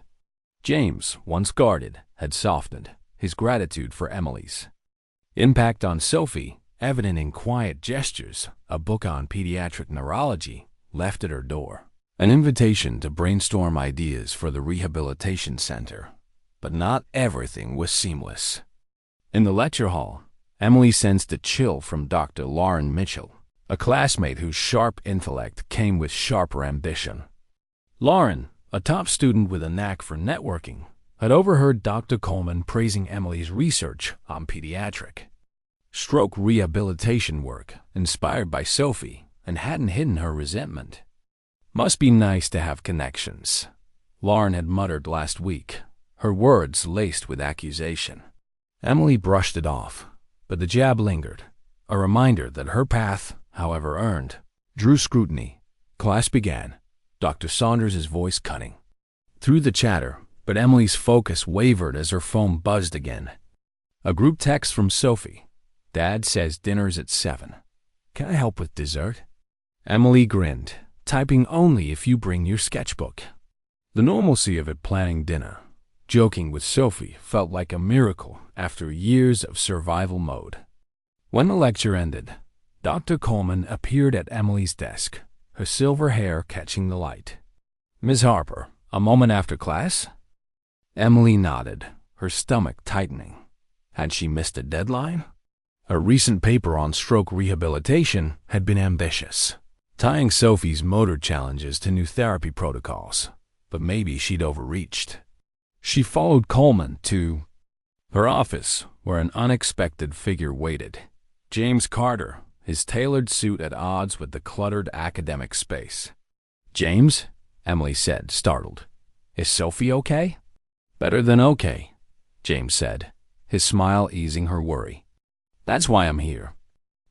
James, once guarded, had softened, his gratitude for Emily's impact on Sophie evident in quiet gestures, a book on pediatric neurology left at her door, an invitation to brainstorm ideas for the rehabilitation center. But not everything was seamless. In the lecture hall, Emily sensed a chill from Dr. Lauren Mitchell, a classmate whose sharp intellect came with sharper ambition. Lauren, a top student with a knack for networking, had overheard Dr. Coleman praising Emily's research on pediatric stroke rehabilitation work inspired by Sophie, and hadn't hidden her resentment. "Must be nice to have connections," Lauren had muttered last week, her words laced with accusation. Emily brushed it off, but the jab lingered, a reminder that her path, however earned, drew scrutiny. Class began, Dr. Saunders' voice cutting through the chatter, but Emily's focus wavered as her phone buzzed again. A group text from Sophie. "Dad says dinner's at 7. Can I help with dessert?" Emily grinned, typing only if you bring your sketchbook. The normalcy of it planning dinner, joking with Sophie, felt like a miracle after years of survival mode. When the lecture ended, Dr. Coleman appeared at Emily's desk, her silver hair catching the light. "Ms. Harper, a moment after class?" Emily nodded, her stomach tightening. Had she missed a deadline? A recent paper on stroke rehabilitation had been ambitious, tying Sophie's motor challenges to new therapy protocols, but maybe she'd overreached. She followed Coleman to her office, where an unexpected figure waited. James Carter, his tailored suit at odds with the cluttered academic space. "James?" Emily said, startled. "Is Sophie okay?" "Better than okay," James said, his smile easing her worry. "That's why I'm here."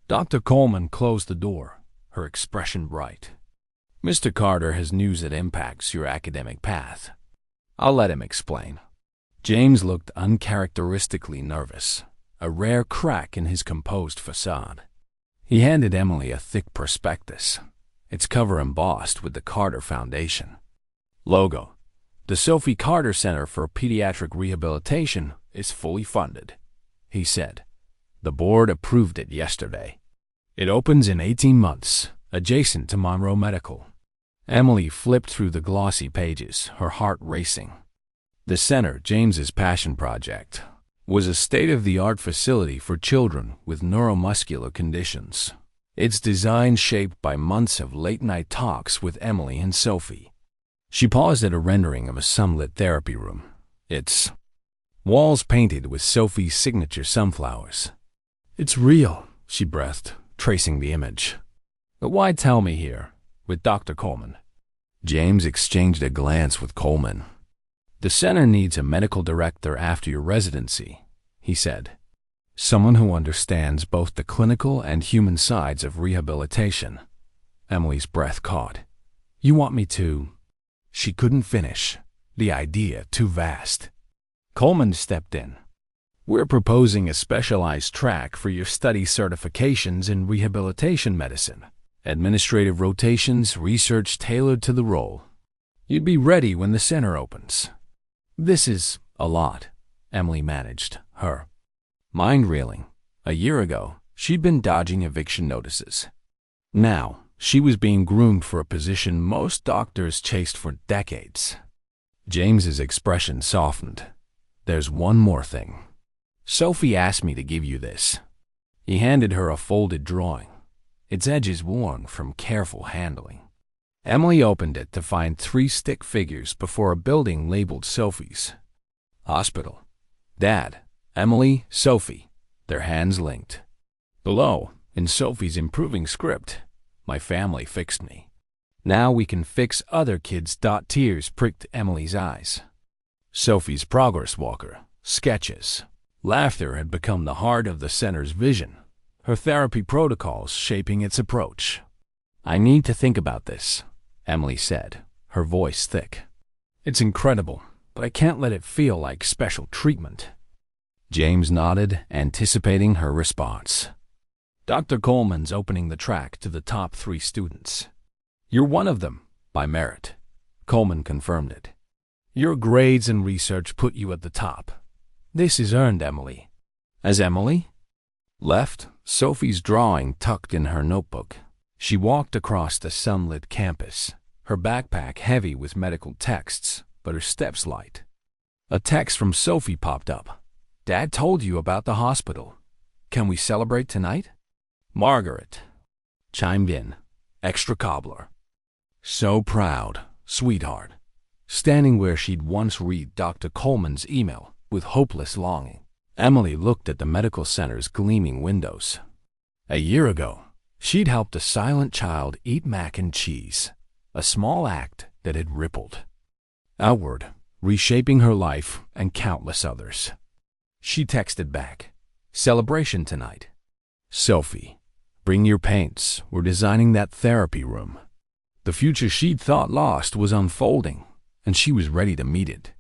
Dr. Coleman closed the door, her expression bright. "Mr. Carter has news that impacts your academic path. I'll let him explain." James looked uncharacteristically nervous, a rare crack in his composed facade. He handed Emily a thick prospectus, its cover embossed with the Carter Foundation logo. "The Sophie Carter Center for Pediatric Rehabilitation is fully funded," he said. "The board approved it yesterday. It opens in 18 months, adjacent to Monroe Medical." Emily flipped through the glossy pages, her heart racing. The center, James's passion project, was a state-of-the-art facility for children with neuromuscular conditions. Its design shaped by months of late-night talks with Emily and Sophie. She paused at a rendering of a sunlit therapy room, its walls painted with Sophie's signature sunflowers. "It's real," she breathed, tracing the image. "But why tell me here, with Dr. Coleman?" James exchanged a glance with Coleman. "The center needs a medical director after your residency," he said. "Someone who understands both the clinical and human sides of rehabilitation." Emily's breath caught. "You want me to—" She couldn't finish, the idea too vast. Coleman stepped in. "We're proposing a specialized track for your study certifications in rehabilitation medicine. Administrative rotations, research tailored to the role. You'd be ready when the center opens." "This is a lot," Emily managed, her mind reeling. A year ago, she'd been dodging eviction notices. Now, she was being groomed for a position most doctors chased for decades. James's expression softened. "There's one more thing. Sophie asked me to give you this." He handed her a folded drawing, its edges worn from careful handling. Emily opened it to find 3 stick figures before a building labeled Sophie's. Hospital. Dad, Emily, Sophie, their hands linked. Below, in Sophie's improving script, "My family fixed me. Now we can fix other kids." Tears pricked Emily's eyes. Sophie's progress walker, sketches. Laughter had become the heart of the center's vision, her therapy protocols shaping its approach. "I need to think about this," Emily said, her voice thick. "It's incredible, but I can't let it feel like special treatment." James nodded, anticipating her response. "Dr. Coleman's opening the track to the top 3 students. You're one of them, by merit." Coleman confirmed it. "Your grades and research put you at the top. This is earned, Emily." As Emily left, Sophie's drawing tucked in her notebook, she walked across the sunlit campus, her backpack heavy with medical texts, but her steps light. A text from Sophie popped up. "Dad told you about the hospital. Can we celebrate tonight?" Margaret chimed in, extra cobbler. So proud, sweetheart. Standing where she'd once read Dr. Coleman's email with hopeless longing, Emily looked at the medical center's gleaming windows. A year ago, she'd helped a silent child eat mac and cheese, a small act that had rippled outward, reshaping her life and countless others. She texted back, "Celebration tonight. Sophie, bring your paints. We're designing that therapy room." The future she'd thought lost was unfolding, and she was ready to meet it.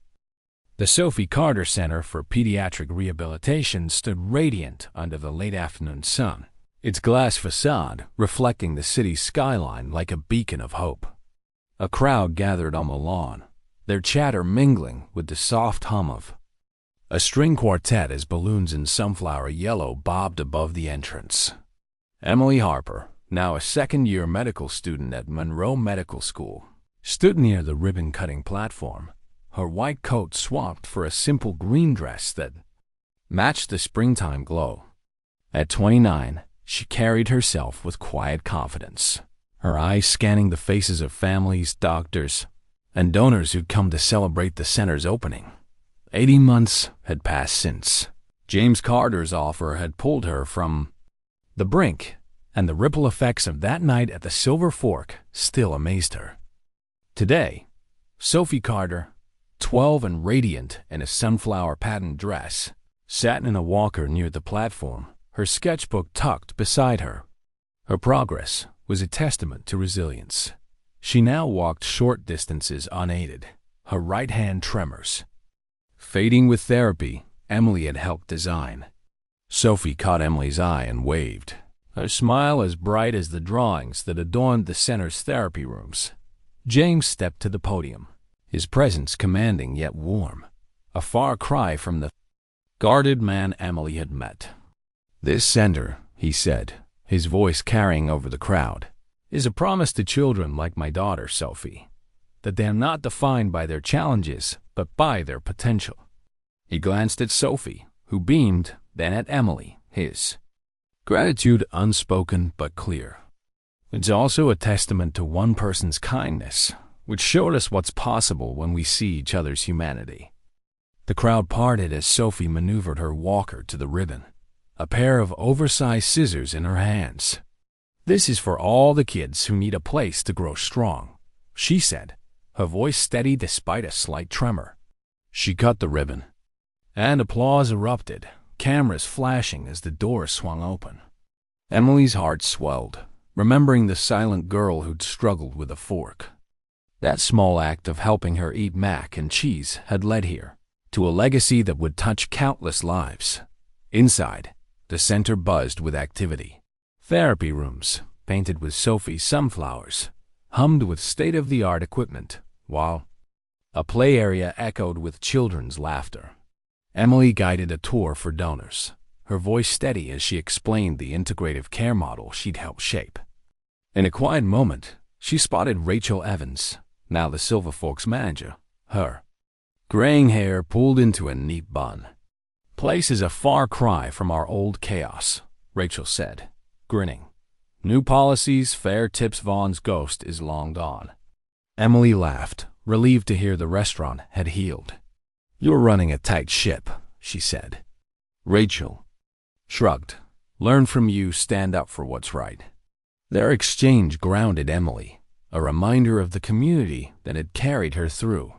The Sophie Carter Center for Pediatric Rehabilitation stood radiant under the late afternoon sun, its glass facade reflecting the city's skyline like a beacon of hope. A crowd gathered on the lawn, their chatter mingling with the soft hum of a string quartet as balloons in sunflower yellow bobbed above the entrance. Emily Harper, now a second-year medical student at Monroe Medical School, stood near the ribbon-cutting platform, her white coat swapped for a simple green dress that matched the springtime glow. At 29, she carried herself with quiet confidence, her eyes scanning the faces of families, doctors, and donors who'd come to celebrate the center's opening. 80 months had passed since James Carter's offer had pulled her from the brink, and the ripple effects of that night at the Silver Fork still amazed her. Today, Sophie Carter, 12 and radiant in a sunflower patterned dress, sat in a walker near the platform, her sketchbook tucked beside her. Her progress was a testament to resilience. She now walked short distances unaided, her right hand tremors fading with therapy Emily had helped design. Sophie caught Emily's eye and waved, her smile as bright as the drawings that adorned the center's therapy rooms. James stepped to the podium, his presence commanding yet warm, a far cry from the guarded man Emily had met. "This center," he said, his voice carrying over the crowd, "is a promise to children like my daughter, Sophie, that they are not defined by their challenges, but by their potential." He glanced at Sophie, who who beamed, then at Emily, his gratitude unspoken but clear. It's also a testament to one person's kindness, which showed us what's possible when we see each other's humanity. The crowd parted as Sophie maneuvered her walker to the ribbon, a pair of oversized scissors in her hands. "This is for all the kids who need a place to grow strong," she said, her voice steady despite a slight tremor. She cut the ribbon, and applause erupted, cameras flashing as the door swung open. Emily's heart swelled, remembering the silent girl who'd struggled with a fork. That small act of helping her eat mac and cheese had led here, to a legacy that would touch countless lives. Inside, the center buzzed with activity. Therapy rooms, painted with Sophie's sunflowers, hummed with state-of-the-art equipment, while a play area echoed with children's laughter. Emily guided a tour for donors, her voice steady as she explained the integrative care model she'd helped shape. In a quiet moment, she spotted Rachel Evans, now the Silver Forks manager, her graying hair pulled into a neat bun. "Place is a far cry from our old chaos," Rachel said, grinning. "New policies, fair tips. Vaughn's ghost is long gone." Emily laughed, relieved to hear the restaurant had healed. "You're running a tight ship," she said. Rachel shrugged. "Learn from you, stand up for what's right." Their exchange grounded Emily, a reminder of the community that had carried her through.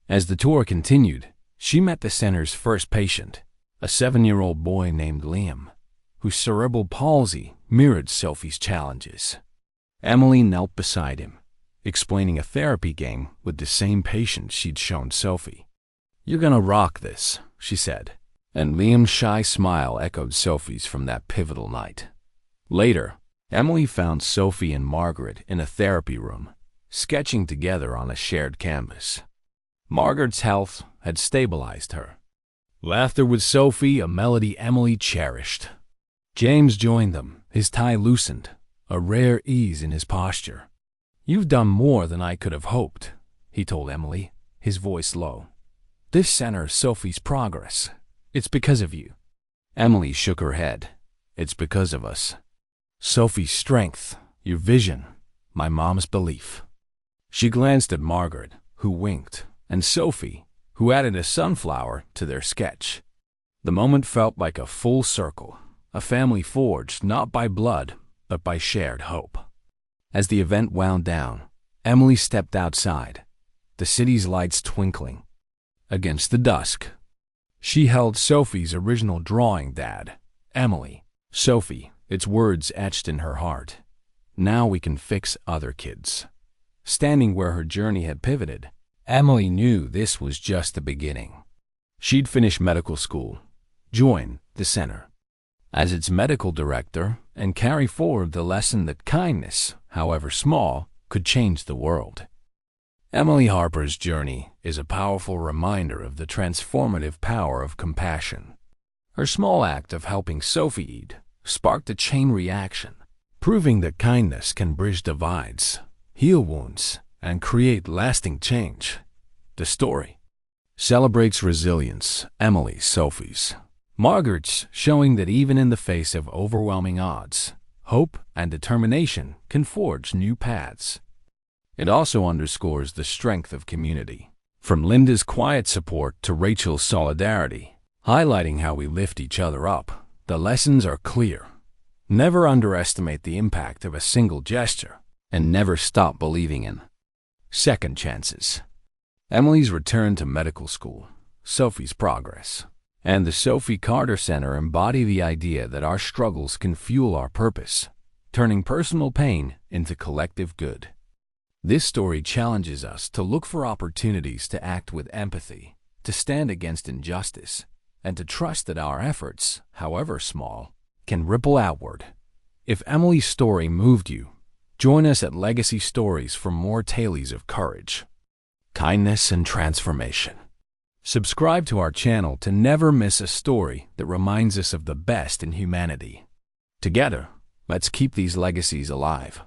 As the tour continued, she met the center's first patient, a 7-year-old boy named Liam, whose cerebral palsy mirrored Sophie's challenges. Emily knelt beside him, explaining a therapy game with the same patience she'd shown Sophie. "You're gonna rock this," she said, and Liam's shy smile echoed Sophie's from that pivotal night. Later, Emily found Sophie and Margaret in a therapy room, sketching together on a shared canvas. Margaret's health had stabilized her. Laughter with Sophie, a melody Emily cherished. James joined them, his tie loosened, a rare ease in his posture. "You've done more than I could have hoped," he told Emily, his voice low. "This centers Sophie's progress. It's because of you." Emily shook her head. "It's because of us. Sophie's strength, your vision, my mom's belief." She glanced at Margaret, who winked, and Sophie, who added a sunflower to their sketch. The moment felt like a full circle, a family forged not by blood, but by shared hope. As the event wound down, Emily stepped outside, the city's lights twinkling against the dusk. She held Sophie's original drawing, "Dad, Emily, Sophie," its words etched in her heart. "Now we can fix other kids." Standing where her journey had pivoted, Emily knew this was just the beginning. She'd finish medical school, join the center as its medical director, and carry forward the lesson that kindness, however small, could change the world. Emily Harper's journey is a powerful reminder of the transformative power of compassion. Her small act of helping Sophie eat sparked a chain reaction, proving that kindness can bridge divides, heal wounds, and create lasting change. The story celebrates resilience, Emily's, Sophie's, Margaret's, showing that even in the face of overwhelming odds, hope and determination can forge new paths. It also underscores the strength of community, from Linda's quiet support to Rachel's solidarity, highlighting how we lift each other up. The lessons are clear. Never underestimate the impact of a single gesture, and never stop believing in second chances. Emily's return to medical school, Sophie's progress, and the Sophie Carter Center embody the idea that our struggles can fuel our purpose, turning personal pain into collective good. This story challenges us to look for opportunities to act with empathy, to stand against injustice, and to trust that our efforts, however small, can ripple outward. If Emily's story moved you, join us at Legacy Stories for more tales of courage, kindness, and transformation. Subscribe to our channel to never miss a story that reminds us of the best in humanity. Together, let's keep these legacies alive.